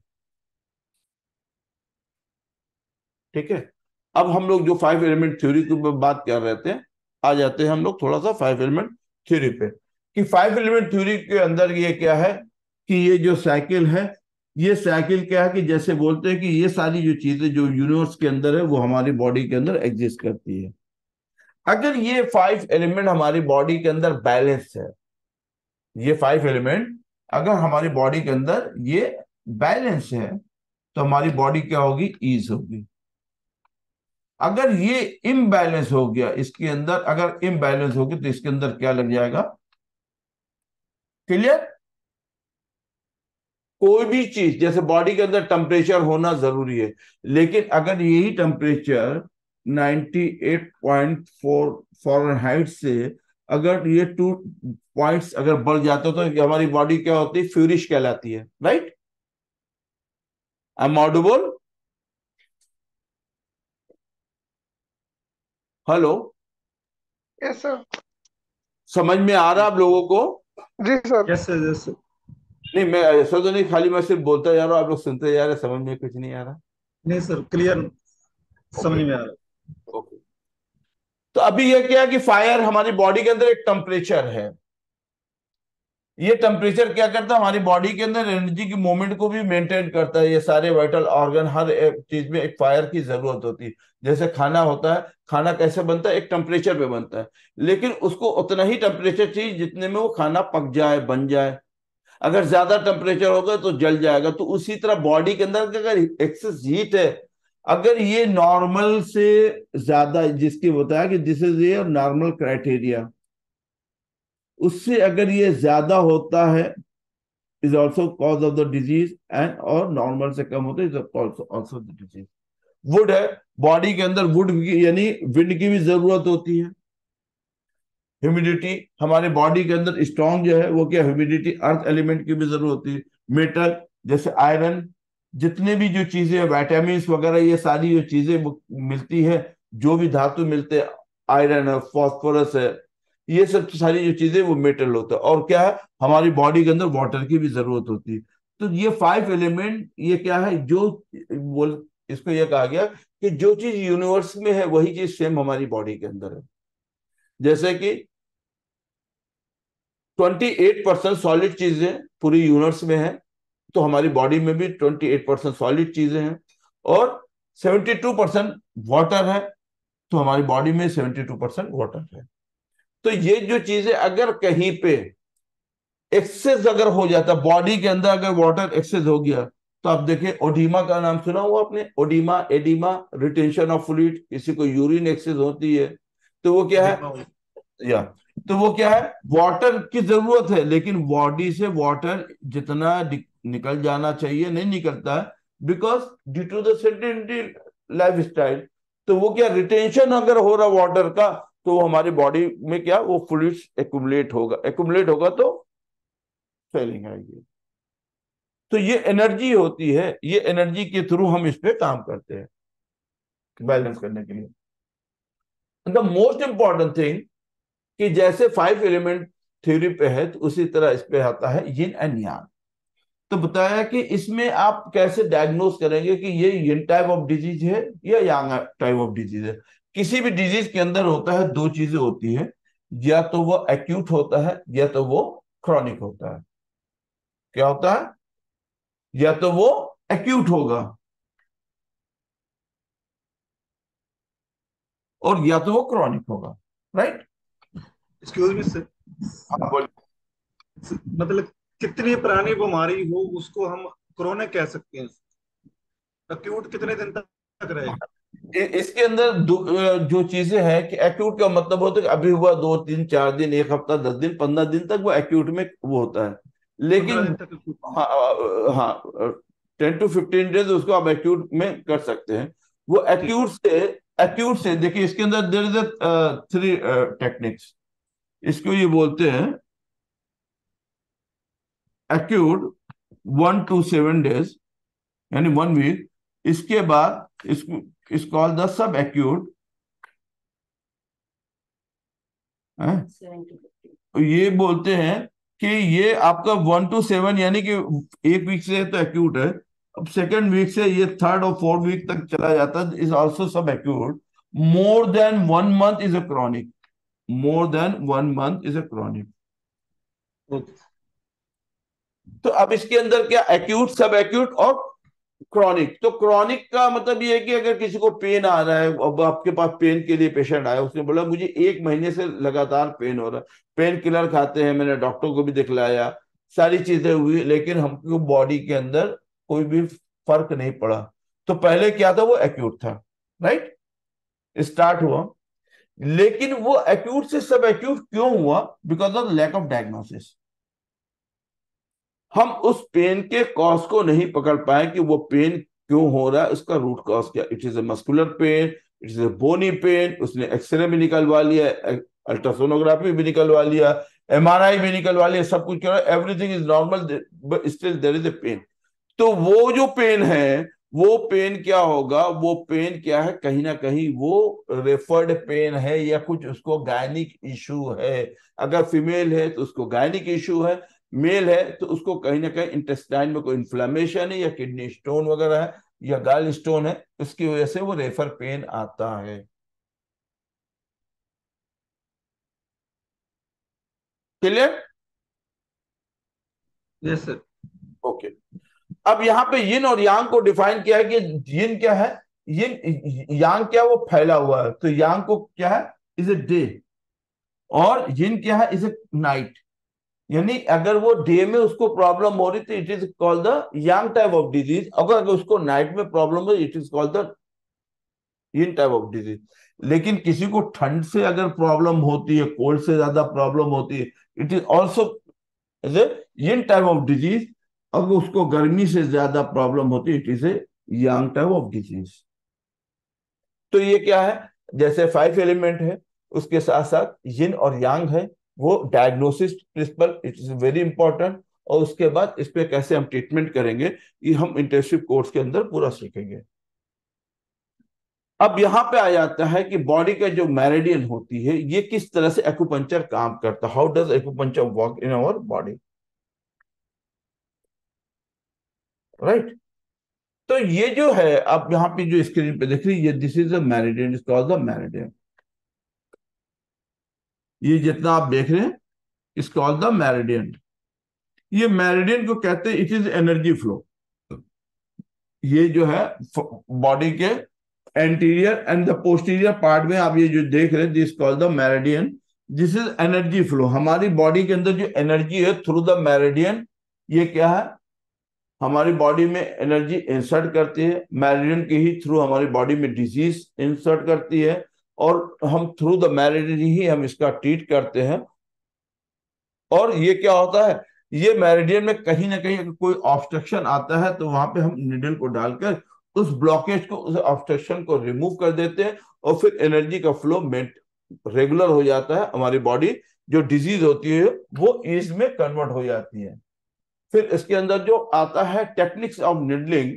ठीक है। अब हम लोग जो 5 एलिमेंट थ्योरी की बात कर रहे थे, आ जाते हैं हम लोग थोड़ा सा 5 एलिमेंट थ्योरी पे, कि 5 एलिमेंट थ्योरी के अंदर ये क्या है, कि ये जो साइकिल है, ये साइकिल क्या है, कि जैसे बोलते हैं कि ये सारी जो चीजें जो यूनिवर्स के अंदर है वो हमारी बॉडी के अंदर एग्जिस्ट करती है। अगर ये 5 एलिमेंट हमारी बॉडी के अंदर बैलेंस है, ये 5 एलिमेंट अगर हमारी बॉडी के अंदर ये बैलेंस है, तो हमारी बॉडी क्या होगी, ईज होगी। अगर ये इम्बैलेंस हो गया, इसके अंदर अगर इम्बैलेंस होगी तो इसके अंदर क्या लग जाएगा, क्लियर? कोई भी चीज, जैसे बॉडी के अंदर टेम्परेचर होना जरूरी है, लेकिन अगर यही टेम्परेचर 98.4 फ़ारेनहाइट से अगर ये 2 पॉइंट्स अगर बढ़ जाते हो, तो हमारी बॉडी क्या होती है, फ्यूरिश कहलाती है। Right? I am audible? Hello? Yes sir. समझ में आ रहा आप लोगों को? जी sir. Yes sir, yes sir. नहीं, मैं ऐसा तो नहीं खाली मैं सिर्फ बोलता जा रहा हूँ, आप लोग सुनते जा रहे, समझ में कुछ नहीं आ रहा। नहीं सर, क्लियर ओके, समझ में आ रहा ओके। तो अभी ये क्या है कि फायर हमारी बॉडी के अंदर एक टेम्परेचर है, ये टेम्परेचर क्या करता है, हमारी बॉडी के अंदर एनर्जी की मूवमेंट को भी मेंटेन करता है। ये सारे वाइटल ऑर्गन, हर एक चीज में एक फायर की जरूरत होती है। जैसे खाना होता है, खाना कैसे बनता है, एक टेम्परेचर पे बनता है, लेकिन उसको उतना ही टेम्परेचर चाहिए जितने में वो खाना पक जाए, बन जाए। अगर ज्यादा टेम्परेचर होगा तो जल जाएगा। तो उसी तरह बॉडी के अंदर अगर एक्सेस हीट है, अगर ये नॉर्मल से ज्यादा, जिसकी बताया कि दिस इज ये नॉर्मल क्राइटेरिया, उससे अगर ये ज्यादा होता है is also cause of the disease, and और नॉर्मल से कम होता है is also the disease. Would है, बॉडी के अंदर वुड यानी विंड की भी जरूरत होती है। ह्यूमिडिटी, हमारे बॉडी के अंदर स्ट्रॉन्ग जो है वो क्या, ह्यूमिडिटी, अर्थ एलिमेंट की भी जरूरत होती है। मेटल जैसे आयरन, जितने भी जो चीजें, विटामिन वगैरह, ये सारी जो चीजें मिलती है, जो भी धातु मिलते हैं, आयरन है, फास्फोरस है, ये सब सारी जो चीजें वो मेटल होता है। और क्या है, हमारी बॉडी के अंदर वाटर की भी जरूरत होती है। तो ये 5 एलिमेंट, ये क्या है, जो बोल, इसको ये कहा गया कि जो चीज यूनिवर्स में है वही चीज सेम हमारी बॉडी के अंदर है। जैसे कि 28% सॉलिड चीजें पूरी यूनिवर्स में है, तो हमारी बॉडी में भी 28% सॉलिड चीजें हैं। और 72% वाटर है, तो हमारी बॉडी में 72% वाटर है। तो ये जो चीजें अगर कहीं पे एक्सेस अगर हो जाता, बॉडी के अंदर अगर वाटर एक्सेस हो गया, तो आप देखिए, ओडीमा का नाम सुना हुआ आपने, ओडीमा, एडिमा, रिटेंशन ऑफ फ्लूइड, किसी को यूरिन एक्सेस होती है, तो वो क्या है, डिमांड। या तो वो क्या है, वाटर की जरूरत है, लेकिन बॉडी से वाटर जितना निकल जाना चाहिए नहीं निकलता है, because due to the sedentary lifestyle. तो वो क्या, रिटेंशन अगर हो रहा वाटर का, तो हमारी बॉडी में क्या, वो फ्लूइड्स एक्युमुलेट होगा, एक्युमुलेट होगा तो फेलिंग आएगी। तो ये एनर्जी होती है, ये एनर्जी के थ्रू हम इस पे काम करते हैं बैलेंस करने के लिए। द मोस्ट इंपॉर्टेंट थिंग कि जैसे 5 एलिमेंट थ्योरी पे है, तो उसी तरह इस पे आता है यिन एंड यांग। तो बताया कि इसमें आप कैसे डायग्नोस करेंगे कि ये यिन टाइप ऑफ डिजीज है या यांग टाइप ऑफ डिजीज है। किसी भी डिजीज के अंदर होता है, दो चीजें होती है, या तो वो एक्यूट होता है या तो वो क्रॉनिक होता है। क्या होता है, या तो वो एक्यूट होगा और या तो वो क्रॉनिक होगा, राइट। एक्सक्यूज मी सर, हाँ बोलिए। मतलब कितनी पुरानी बीमारी हो उसको हम क्रोनिक कह सकते हैं? एक्यूट कितने दिन तक रहेगा? इसके अंदर जो चीजें हैं कि एक्यूट का मतलब होता है कि अभी हुआ, 2 3 4 दिन, एक हफ्ता, 10 दिन, 15 दिन तक वो एक्यूट में वो होता है। 15 दिन लेकिन तक एक्यूट? हाँ, हाँ, 10 to 15 डेज उसको आप एक्यूट में कर सकते हैं। वो ठीक। एक्यूट से देखिए, इसके अंदर देर इज 3 टेक्निक्स। इसको ये बोलते हैं एक्यूट 1 to 7 डेज, यानी 1 वीक। इसके बाद इसको इस कॉल द सब एक्यूट, ये बोलते हैं कि ये आपका 1 to 7, यानी कि 1 वीक से तो एक्यूट है, अब सेकेंड वीक से ये थर्ड और फोर्थ वीक तक चला जाता है, इज ऑल्सो सब acute. More than 1 month is a chronic, more than 1 month is a chronic. Okay. तो अब इसके अंदर क्या, एक्यूट, सब एक्यूट और क्रॉनिक। तो क्रॉनिक का मतलब ये है कि अगर किसी को पेन आ रहा है, अब आपके पास पेन के लिए पेशेंट आया, उसने बोला मुझे 1 महीने से लगातार पेन हो रहा है, पेन किलर खाते हैं, मैंने डॉक्टर को भी दिखलाया, सारी चीजें हुई, लेकिन हमको बॉडी के अंदर कोई भी फर्क नहीं पड़ा। तो पहले क्या था, वो एक्यूट था, राइट, स्टार्ट हुआ। लेकिन वो एक्यूट से सब एक्यूट क्यों हुआ, because of lack of diagnosis. हम उस पेन के कॉज को नहीं पकड़ पाए कि वो पेन क्यों हो रहा है, उसका रूट कॉज क्या। It is a muscular pain, it is a bony pain, उसने एक्सरे भी निकलवा लिया, अल्ट्रासोनोग्राफी भी निकलवा लिया, एमआरआई भी निकलवा लिया, सब कुछ करा, everything is normal, but still there is a pain. तो वो जो पेन है, वो पेन क्या होगा, वो पेन क्या है, कहीं ना कहीं वो रेफर्ड पेन है, या कुछ उसको गायनिक इशू है। अगर फीमेल है तो उसको गायनिक इशू है, मेल है तो उसको कहीं ना कहीं इंटेस्टाइन में कोई इन्फ्लेमेशन है, या किडनी स्टोन वगैरह है, या गाल स्टोन है, उसकी वजह से वो रेफर पेन आता है। क्लियर। Yes sir. ओके। अब यहाँ पे यिन और यांग को डिफाइन किया है कि यिन क्या है, यिन यांग क्या है, वो फैला हुआ है, तो यांग को क्या है, इज ए डे, और यिन क्या है, इज ए नाइट। यानी अगर वो डे में उसको प्रॉब्लम हो रही तो it is called the Yang type of disease, अगर उसको नाइट में प्रॉब्लम हो it is called the yin type of disease. लेकिन किसी को ठंड से अगर प्रॉब्लम होती है, कोल्ड से ज्यादा प्रॉब्लम होती है, it is also is a yin type of disease. अगर उसको गर्मी से ज्यादा प्रॉब्लम होती है, it is A Yang type of disease. तो ये क्या है, जैसे 5 एलिमेंट है, उसके साथ साथ यिन और यांग है, वो diagnosis principal it is very important. और उसके बाद इस पे कैसे हम ट्रीटमेंट करेंगे, ये हम इंटेंसिव कोर्स के अंदर पूरा सीखेंगे। अब यहां पे आ जाता है कि बॉडी का जो मेरिडियन होती है, ये किस तरह से एक्यूपंक्चर काम करता है, how does acupuncture work in our body, right. तो ये जो है, आप यहाँ पे जो स्क्रीन पे देख रही है, ये this is a meridian, is called the meridian. ये जितना आप देख रहे हैं, इज कॉल्ड द मेरिडियन। ये मेरिडियन को कहते हैं, इट इज एनर्जी फ्लो। ये जो है बॉडी के anterior and the posterior part में आप ये जो देख रहे हैं, this called the meridian, this is energy flow. हमारी बॉडी के अंदर जो एनर्जी है थ्रू द मेरिडियन, ये क्या है, हमारी बॉडी में एनर्जी इंसर्ट करती है, मेरिडियन के ही थ्रू हमारी बॉडी में डिजीज इंसर्ट करती है, और हम थ्रू द मेरिडियन ही हम इसका ट्रीट करते हैं। और ये क्या होता है, ये मेरिडियन में कहीं ना कहीं अगर कोई ऑब्स्ट्रक्शन आता है तो वहां पे हम निडल को डालकर उस ब्लॉकेज को, उस ऑब्स्ट्रक्शन को रिमूव कर देते हैं, और फिर एनर्जी का फ्लो रेगुलर हो जाता है। हमारी बॉडी जो डिजीज होती है वो ईज में कन्वर्ट हो जाती है। फिर इसके अंदर जो आता है टेक्निक्स ऑफ निडलिंग,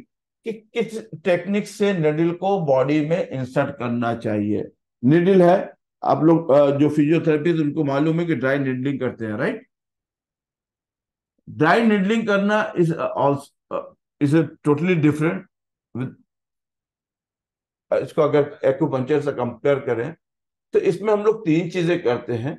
कि किस टेक्निक से निडल को बॉडी में इंसर्ट करना चाहिए। निडल है, आप लोग जो फिजियोथेरेपी उनको मालूम है कि ड्राई निडलिंग करते हैं, राइट। ड्राई निडलिंग करना is a totally different with, इसको अगर एक्यूपंक्चर से कंपेयर करें तो इसमें हम लोग 3 चीजें करते हैं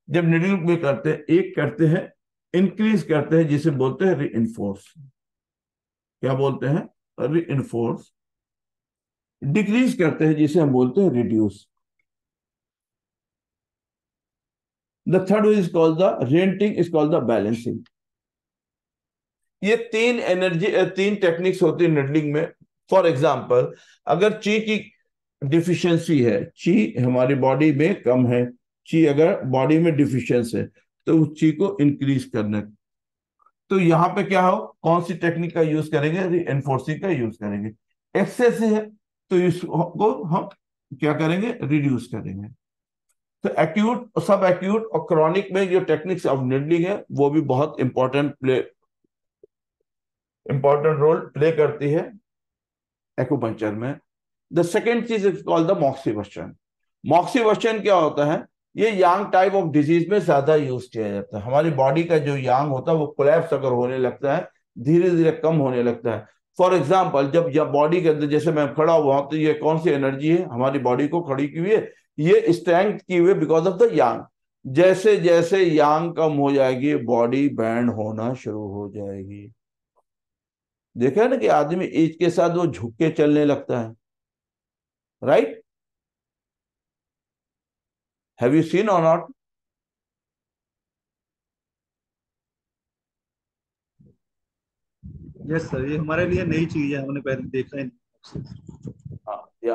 जब निडल में करते हैं। एक करते हैं इंक्रीज करते हैं, जिसे बोलते हैं रीइंफोर्स। क्या बोलते हैं, रीइंफोर्स। डिक्रीज करते हैं, जिसे हम बोलते हैं reduce. The third is called the renting, is called the balancing. ये 3 टेक्निक्स होती है निडलिंग में। फॉर एग्जाम्पल, अगर ची की डिफिशियंसी है, ची हमारी बॉडी में कम है, ची अगर बॉडी में डिफिशियंस है, तो उस ची को इंक्रीज करना। तो यहां पे क्या हो, कौन सी टेक्निक का यूज करेंगे, रीइंफोर्सिंग का यूज करेंगे। एक्सेस है तो इसको हम क्या करेंगे, रिड्यूस करेंगे। तो एक्यूट, सब एक्यूट और क्रॉनिक में जो टेक्निक्स ऑफ निडलिंग है वो भी बहुत इंपॉर्टेंट रोल प्ले करती है एक्यूपंक्चर में। द सेकेंड चीज इज कॉल्ड द मॉक्सीवर्शन। मॉक्सीवर्शन क्या होता है, ये यांग टाइप ऑफ डिजीज में ज्यादा यूज किया जाता है। हमारी बॉडी का जो यांग होता है वो कोलैप्स अगर होने लगता है, धीरे धीरे कम होने लगता है। फॉर एग्जाम्पल, जब बॉडी के अंदर, जैसे मैं खड़ा हुआ हूं, तो ये कौन सी एनर्जी है, हमारी बॉडी को खड़ी की हुई है, ये स्ट्रेंथ की हुई बिकॉज ऑफ द यांग। जैसे जैसे यांग कम हो जाएगी, बॉडी बैंड होना शुरू हो जाएगी। देखा है ना कि आदमी एज के साथ वो झुक के चलने लगता है, राइट। हैव यू सीन और नॉट। यस सर, ये हमारे लिए नई चीज है, हमने पहले देखा ही नहीं। हाँ, या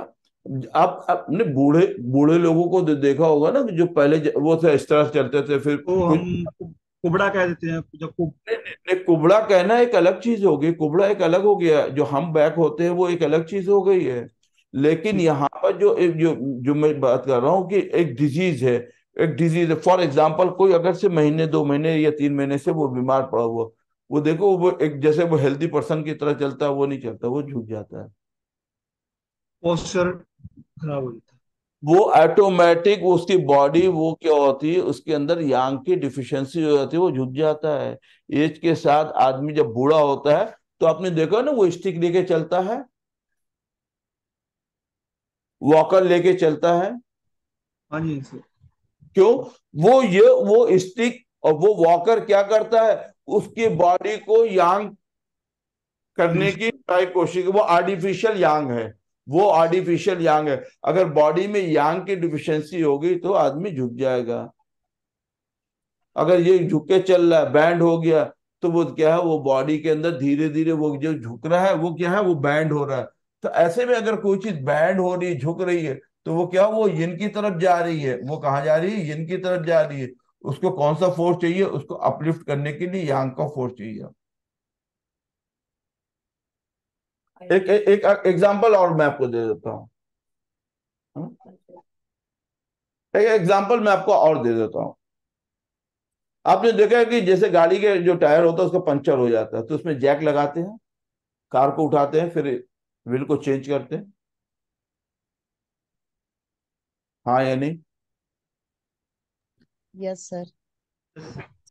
आप अपने बूढ़े बूढ़े लोगों को देखा होगा ना, कि जो पहले वो थे इस तरह से चलते थे, फिर तो कुछ हम कुबड़ा कह देते हैं जब कुबड़ा कहना एक अलग चीज होगी, कुबड़ा एक अलग हो गया, जो हम बैक होते हैं वो एक अलग चीज हो गई है। लेकिन यहाँ पर जो मैं बात कर रहा हूँ कि एक डिजीज है, एक डिजीज है। फॉर एग्जाम्पल, कोई अगर से महीने 2 महीने या 3 महीने से वो बीमार पड़ा हुआ, वो देखो वो एक जैसे वो हेल्दी पर्सन की तरह चलता है, वो नहीं चलता, वो झुक जाता है। पोस्चर खराब हो जाता वो ऑटोमेटिक, उसकी बॉडी वो क्या होती है, उसके अंदर यांग की डिफिशियंसी हो जाती है, वो झुक जाता है। एज के साथ आदमी जब बूढ़ा होता है, तो आपने देखा ना, वो स्टिक लेके चलता है, वॉकर लेके चलता है। है। हाँ जी सर। क्यों, वो स्टिक और वो वॉकर क्या करता है, उसकी बॉडी को यांग करने की ट्राई कोशिश, वो आर्टिफिशियल यांग है, वो आर्टिफिशियल यांग है। अगर बॉडी में यांग की डिफिशियंसी होगी तो आदमी झुक जाएगा। अगर ये झुक के चल रहा है, बैंड हो गया, तो वो क्या है, वो बॉडी के अंदर धीरे धीरे वो जो झुक रहा है वो क्या है, वो बैंड हो रहा है। तो ऐसे में अगर कोई चीज बैंड हो रही है, झुक रही है, तो वो क्या, वो यिन की तरफ जा रही है। वो कहाँ जा रही है? यिन की तरफ जा रही है। उसको कौन सा फोर्स चाहिए? उसको अपलिफ्ट करने के लिए यांग का फोर्स चाहिए। एक एग्जांपल और मैं आपको दे देता हूँ। एक एग्जांपल मैं आपको और दे देता हूँ। आपने देखा है कि जैसे गाड़ी के जो टायर होता है उसका पंचर हो जाता है, तो उसमें जैक लगाते हैं, कार को उठाते हैं, फिर व्हील को चेंज करते हैं। हाँ या नहीं? Yes sir.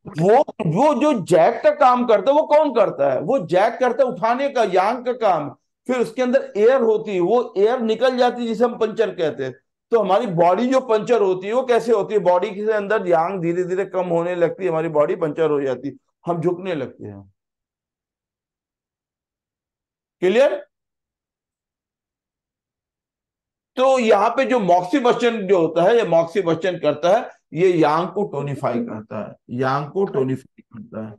वो वो जो जैक का काम करता है वो कौन करता है? वो जैक करता है उठाने का, यांग का काम। फिर उसके अंदर एयर होती है, वो एयर निकल जाती है जिसे हम पंचर कहते हैं। तो हमारी बॉडी जो पंचर होती है वो कैसे होती है? बॉडी के अंदर यांग धीरे धीरे कम होने लगती है, हमारी बॉडी पंचर हो जाती है, हम झुकने लगते हैं। क्लियर? तो यहाँ पे जो मॉक्सिबस्चन जो होता है, ये मॉक्सिबस्चन करता है, ये यांग को टोनिफाई करता है, यांग को टोनिफाई करता है,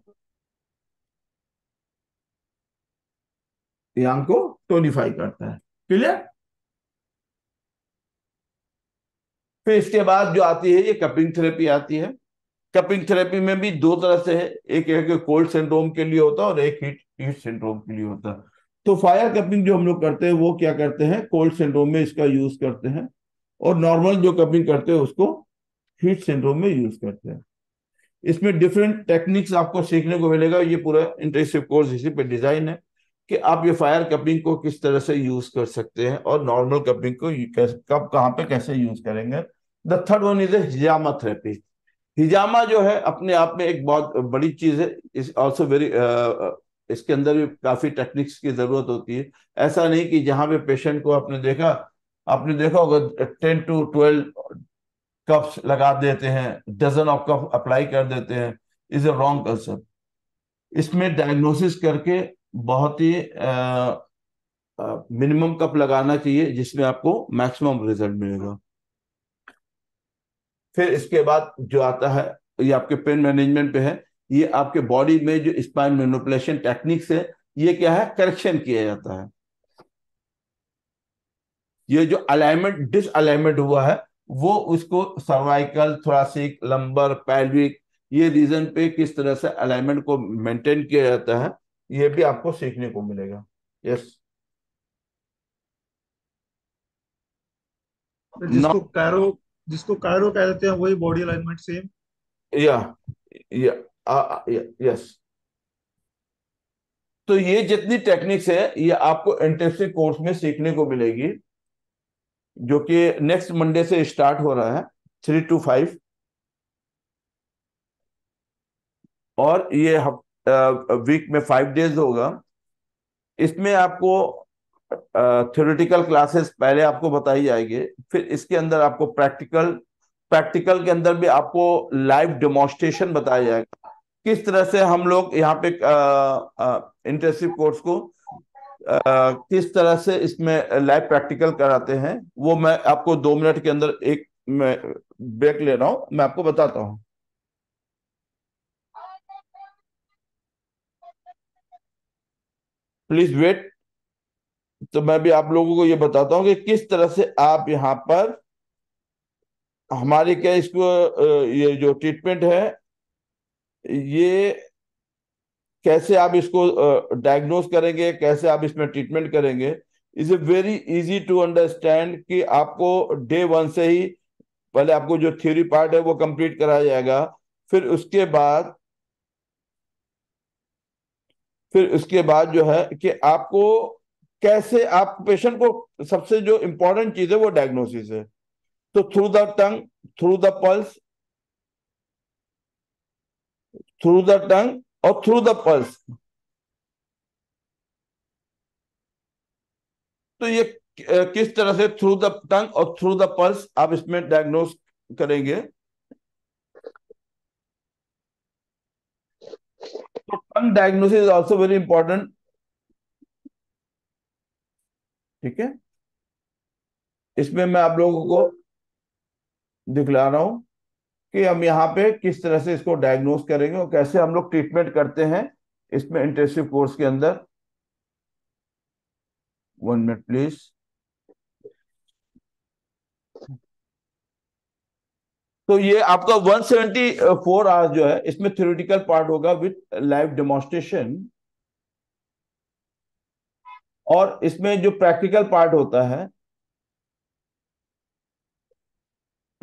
यांग को टोनिफाई करता है। क्लियर? फिर इसके बाद जो आती है ये कपिंग थेरेपी आती है। कपिंग थेरेपी में भी दो तरह से है, एक है कि कोल्ड सिंड्रोम के लिए होता है और एक हीट हीट सिंड्रोम के लिए होता है। तो फायर कपिंग जो हम लोग करते हैं वो क्या करते हैं, कोल्ड सिंड्रोम में इसका यूज करते हैं, और नॉर्मल जो कपिंग करते हैं उसको हीट सिंड्रोम में यूज करते हैं। इसमें डिफरेंट टेक्निक्स आपको सीखने को मिलेगा। ये पूरा इंटेंसिव कोर्स इसी पे डिजाइन है कि आप ये फायर कपिंग को किस तरह से यूज कर सकते हैं और नॉर्मल कपिंग को कब कहाँ पे कैसे यूज करेंगे। द थर्ड वन इज हिजामा थेरेपी। हिजामा जो है अपने आप में एक बहुत बड़ी चीज है, इस ऑल्सो वेरी, इसके अंदर भी काफी टेक्निक्स की जरूरत होती है। ऐसा नहीं कि जहां पे पेशेंट को आपने देखा होगा 10 to 12 कप्स लगा देते हैं, डजन ऑफ कप अप्लाई कर देते हैं, इज ए रॉन्ग कंसेप्ट। इसमें डायग्नोसिस करके बहुत ही मिनिमम कप लगाना चाहिए जिसमें आपको मैक्सिमम रिजल्ट मिलेगा। फिर इसके बाद जो आता है, ये आपके पेन मैनेजमेंट पे है। ये आपके बॉडी में जो स्पाइन मैनिपुलेशन टेक्निक्स है, ये क्या है, करेक्शन किया जाता है। ये जो अलाइनमेंट डिसअलाइनमेंट हुआ है वो उसको सर्वाइकल, थोरासिक, लंबर, पैल्विक, ये रीजन पे किस तरह से अलाइनमेंट को मेंटेन किया जाता है, ये भी आपको सीखने को मिलेगा। यस। जिसको कायरो जिसको कायरो कह देते हैं वही बॉडी अलाइनमेंट सेम। या यस। तो ये जितनी टेक्निक्स है ये आपको इंटेंसिव कोर्स में सीखने को मिलेगी, जो कि नेक्स्ट मंडे से स्टार्ट हो रहा है, 3 to 5। और ये वीक में 5 डेज होगा। इसमें आपको थ्योरेटिकल क्लासेस पहले आपको बताई जाएगी, फिर इसके अंदर आपको प्रैक्टिकल, प्रैक्टिकल के अंदर भी आपको लाइव डेमोन्स्ट्रेशन बताया जाएगा किस तरह से हम लोग यहाँ पे इंटेंसिव कोर्स को किस तरह से इसमें लाइव प्रैक्टिकल कराते हैं। वो मैं आपको 2 मिनट के अंदर, एक मैं ब्रेक ले रहा हूं, मैं आपको बताता हूँ। Please wait. तो मैं भी आप लोगों को ये बताता हूँ कि किस तरह से आप यहाँ पर हमारे क्या इसको ये जो ट्रीटमेंट है, ये कैसे आप इसको डायग्नोस करेंगे, कैसे आप इसमें ट्रीटमेंट करेंगे। Is a very easy to understand कि आपको डे 1 से ही पहले आपको जो थ्योरी पार्ट है वो कंप्लीट कराया जाएगा। फिर उसके बाद जो है कि आपको कैसे आप पेशेंट को, सबसे जो इंपॉर्टेंट चीज है वो डायग्नोसिस है। तो through the tongue, through the pulse, through the tongue और थ्रू द पल्स। तो ये किस तरह से थ्रू द टंग और थ्रू द पल्स आप इसमें डायग्नोस करेंगे। तो tongue diagnosis is also very important. ठीक है, इसमें मैं आप लोगों को दिखला रहा हूं कि हम यहाँ पे किस तरह से इसको डायग्नोस करेंगे और कैसे हम लोग ट्रीटमेंट करते हैं इसमें इंटेंसिव कोर्स के अंदर। 1 मिनट प्लीज। तो ये आपका 174 आवर्स जो है इसमें थ्योरेटिकल पार्ट होगा विद लाइव डेमोन्स्ट्रेशन, और इसमें जो प्रैक्टिकल पार्ट होता है,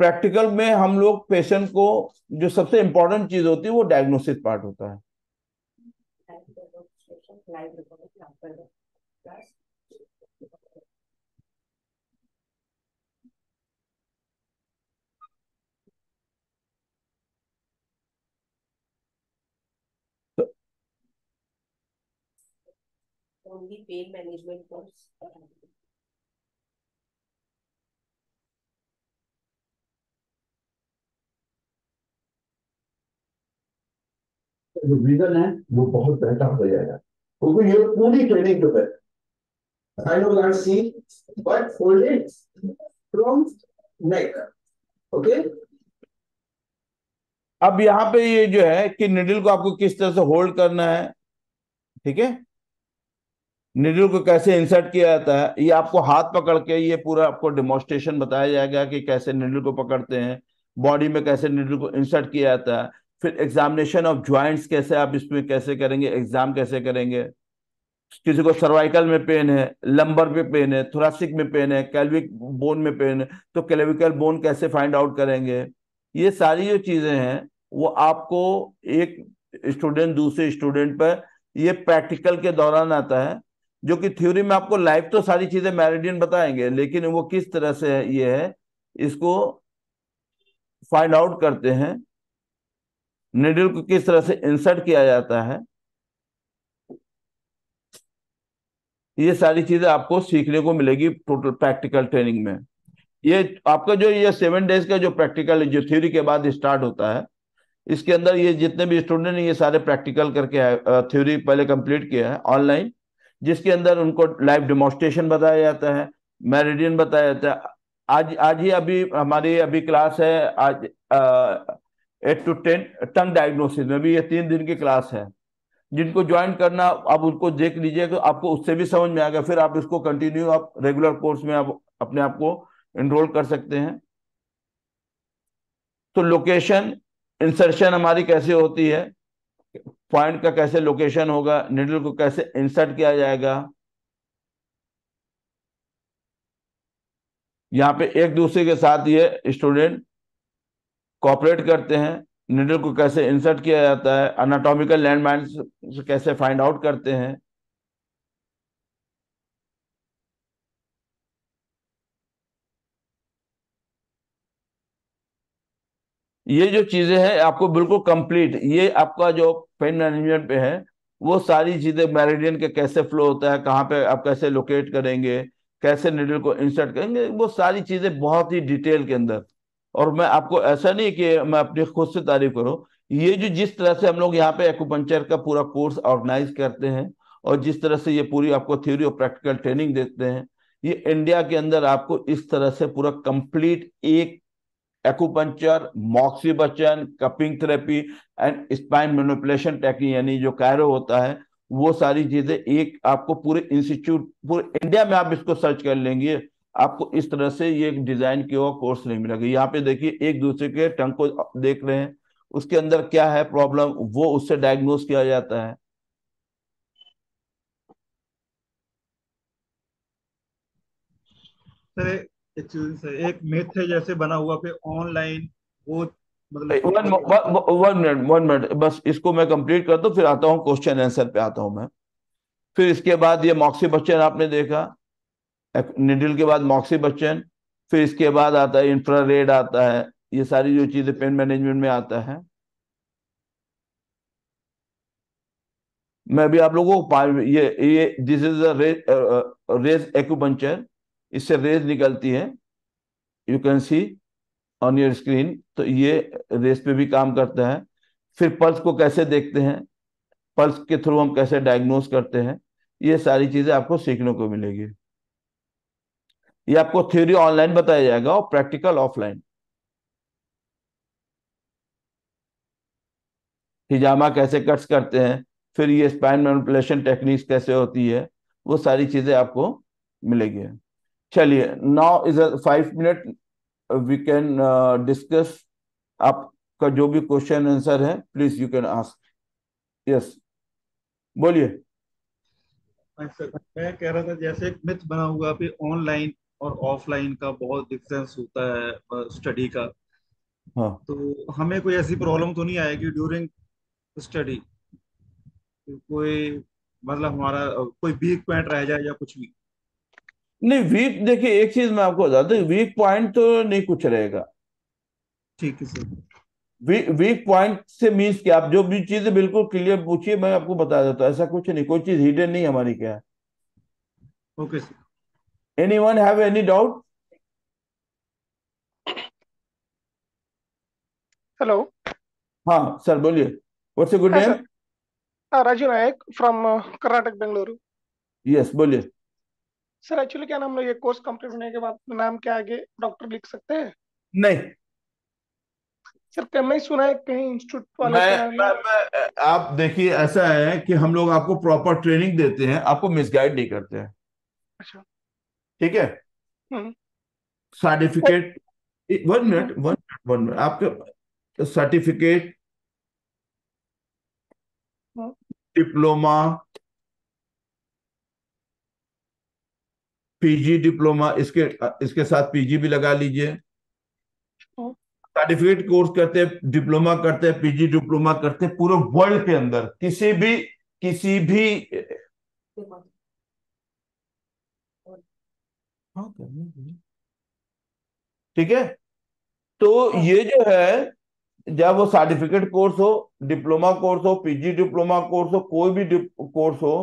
प्रैक्टिकल में हम लोग पेशेंट को, जो सबसे इंपॉर्टेंट चीज होती है वो डायग्नोसिस पार्ट होता है। तो only pain management course. जो रीजन है वो बहुत बेहतर हो जाएगा, क्योंकि ये पूरी ट्रेनिंग जो है side of that see but folded from neck. Okay, अब यहाँ पे ये जो है कि निडल को आपको किस तरह से होल्ड करना है, ठीक है, निडल को कैसे इंसर्ट किया जाता है, ये आपको हाथ पकड़ के ये पूरा आपको डेमोन्स्ट्रेशन बताया जाएगा कि कैसे निडल को पकड़ते हैं, बॉडी में कैसे निडल को इंसर्ट किया जाता है, फिर एग्जामिनेशन ऑफ ज्वाइंट्स कैसे आप इसमें कैसे करेंगे, एग्जाम कैसे करेंगे, किसी को सर्वाइकल में पेन है, लंबर पे पेन है, थोरासिक में पेन है, कैल्विक बोन में पेन है, तो कैल्विकल बोन कैसे फाइंड आउट करेंगे। ये सारी जो चीजें हैं वो आपको एक स्टूडेंट दूसरे स्टूडेंट पर ये प्रैक्टिकल के दौरान आता है, जो कि थ्योरी में आपको लाइव तो सारी चीजें मैरिडियन बताएंगे, लेकिन वो किस तरह से ये है इसको फाइंड आउट करते हैं, निडल को किस तरह से इंसर्ट किया जाता है, ये सारी चीजें आपको सीखने को मिलेगी टोटल प्रैक्टिकल ट्रेनिंग में। ये आपका जो ये 7 डेज का जो प्रैक्टिकल जो थ्योरी के बाद स्टार्ट होता है, इसके अंदर ये जितने भी स्टूडेंट हैं ये सारे प्रैक्टिकल करके थ्योरी पहले कंप्लीट किया है ऑनलाइन, जिसके अंदर उनको लाइव डेमोन्स्ट्रेशन बताया जाता है, मेरिडियन बताया जाता है। आज आज ही अभी हमारी अभी क्लास है, आज 8 to 10 टंग डायग्नोसिस में भी ये 3 दिन की क्लास है। जिनको ज्वाइन करना आप उनको देख लीजिए तो आपको उससे भी समझ में आएगा, फिर आप इसको कंटिन्यू आप रेगुलर कोर्स में आप अपने आप को एनरोल कर सकते हैं। तो लोकेशन इंसर्शन हमारी कैसे होती है, पॉइंट का कैसे लोकेशन होगा, निडल को कैसे इंसर्ट किया जाएगा, यहाँ पे एक दूसरे के साथ ये स्टूडेंट कोऑपरेट करते हैं, निडल को कैसे इंसर्ट किया जाता है, एनाटॉमिकल लैंडमार्क्स कैसे फाइंड आउट करते हैं। ये जो चीजें हैं आपको बिल्कुल कंप्लीट, ये आपका जो पेन मैनेजमेंट पे है वो सारी चीजें, मेरिडियन के कैसे फ्लो होता है, कहाँ पे आप कैसे लोकेट करेंगे, कैसे निडल को इंसर्ट करेंगे, वो सारी चीजें बहुत ही डिटेल के अंदर। और मैं आपको ऐसा नहीं कि मैं अपनी खुद से तारीफ करूं, ये जो जिस तरह से हम लोग यहाँ पे एक्यूपंक्चर का पूरा कोर्स ऑर्गेनाइज करते हैं और जिस तरह से ये पूरी आपको थ्योरी और प्रैक्टिकल ट्रेनिंग देते हैं, ये इंडिया के अंदर आपको इस तरह से पूरा कंप्लीट एक acupuncture, moxibustion, cupping therapy and spine manipulation technique, यानी जो कायरो होता है, वो सारी चीजें एक आपको पूरे इंस्टीट्यूट, पूरे इंडिया में आप इसको सर्च कर लेंगे, आपको इस तरह से ये डिजाइन किया हुआ कोर्स नहीं मिलेगा। यहाँ पे देखिए एक दूसरे के टंग को देख रहे हैं, उसके अंदर क्या है प्रॉब्लम वो उससे डायग्नोस किया जाता है। सर एक मेथ है जैसे बना हुआ पे ऑनलाइन, वो मतलब कि वन कोई वन मिनट, 1 मिनट बस, इसको मैं कंप्लीट कर दूं फिर आता हूँ क्वेश्चन आंसर पे आता हूं मैं। फिर इसके बाद ये मॉक्सी बच्चन आपने देखा, निडल के बाद मॉक्सी बच्चन, फिर इसके बाद आता है इंफ्रारेड आता है, ये सारी जो चीजें पेन मैनेजमेंट में आता है। मैं अभी आप लोगों को ये दिस इज रेज एक्यूपंक्चर, इससे रेज निकलती है, you can C on your screen, तो ये रेस पे भी काम करता है। फिर पल्स को कैसे देखते हैं, पल्स के थ्रू हम कैसे डायग्नोस करते हैं, ये सारी चीजें आपको सीखने को मिलेगी। ये आपको थ्योरी ऑनलाइन बताया जाएगा और प्रैक्टिकल ऑफलाइन। हिजामा कैसे कट्स करते हैं, फिर ये स्पाइन मैनिपुलेशन टेक्निक्स कैसे होती है, वो सारी चीजें आपको मिलेगी। चलिए, now is 5 minute we can discuss. आपका जो भी क्वेश्चन आंसर है please you can ask. Yes, बोलिए। सर, मैं कह रहा था जैसे एक मिथ बना हुआ है ऑनलाइन और ऑफलाइन का बहुत डिफरेंस होता है स्टडी का। हाँ, तो हमें कोई ऐसी प्रॉब्लम तो नहीं आएगी ड्यूरिंग स्टडी? कोई मतलब हमारा कोई वीक पॉइंट रह जाए या कुछ भी? नहीं वीक, देखिए एक चीज मैं आपको बता दूं, वीक पॉइंट तो नहीं कुछ रहेगा। ठीक है सर। वीक पॉइंट से मीन्स कि आप जो भी चीजें बिल्कुल क्लियर पूछिए, मैं आपको बता देता हूँ। ऐसा कुछ नहीं, कोई चीज हिडन नहीं हमारी क्या है। Okay sir. Anyone have any doubt? Hello. हाँ सर, बोलिए। व्हाट्स ए गुड हाँ name? Sir. Raju Nayak from Karnataka Bengaluru. Yes, बोलिए। सर एक्चुअली क्या नाम, ये कोर्स कंप्लीट होने के बाद नाम के आगे डॉक्टर लिख सकते हैं? नहीं, सर कहीं नहीं सुना है, कहीं इंस्टीट्यूट वाले मैं से आगे? आप देखिए, ऐसा है कि हम लोग आपको प्रॉपर ट्रेनिंग देते हैं, आपको मिसगाइड नहीं करते हैं। अच्छा। ठीक है। हम्म। सर्टिफिकेट, वन हम्म। मिनट 1 मिनट आपके सर्टिफिकेट, हम्म। डिप्लोमा, पीजी डिप्लोमा, इसके इसके साथ पीजी भी लगा लीजिए। हम्म। सर्टिफिकेट कोर्स करते हैं, डिप्लोमा करते हैं, पीजी डिप्लोमा करते हैं, पूरे वर्ल्ड के अंदर किसी भी हाँ, ठीक है। तो हम्म। ये जो है, जब वो सर्टिफिकेट कोर्स हो, डिप्लोमा कोर्स हो, पीजी डिप्लोमा कोर्स हो, कोई भी कोर्स हो,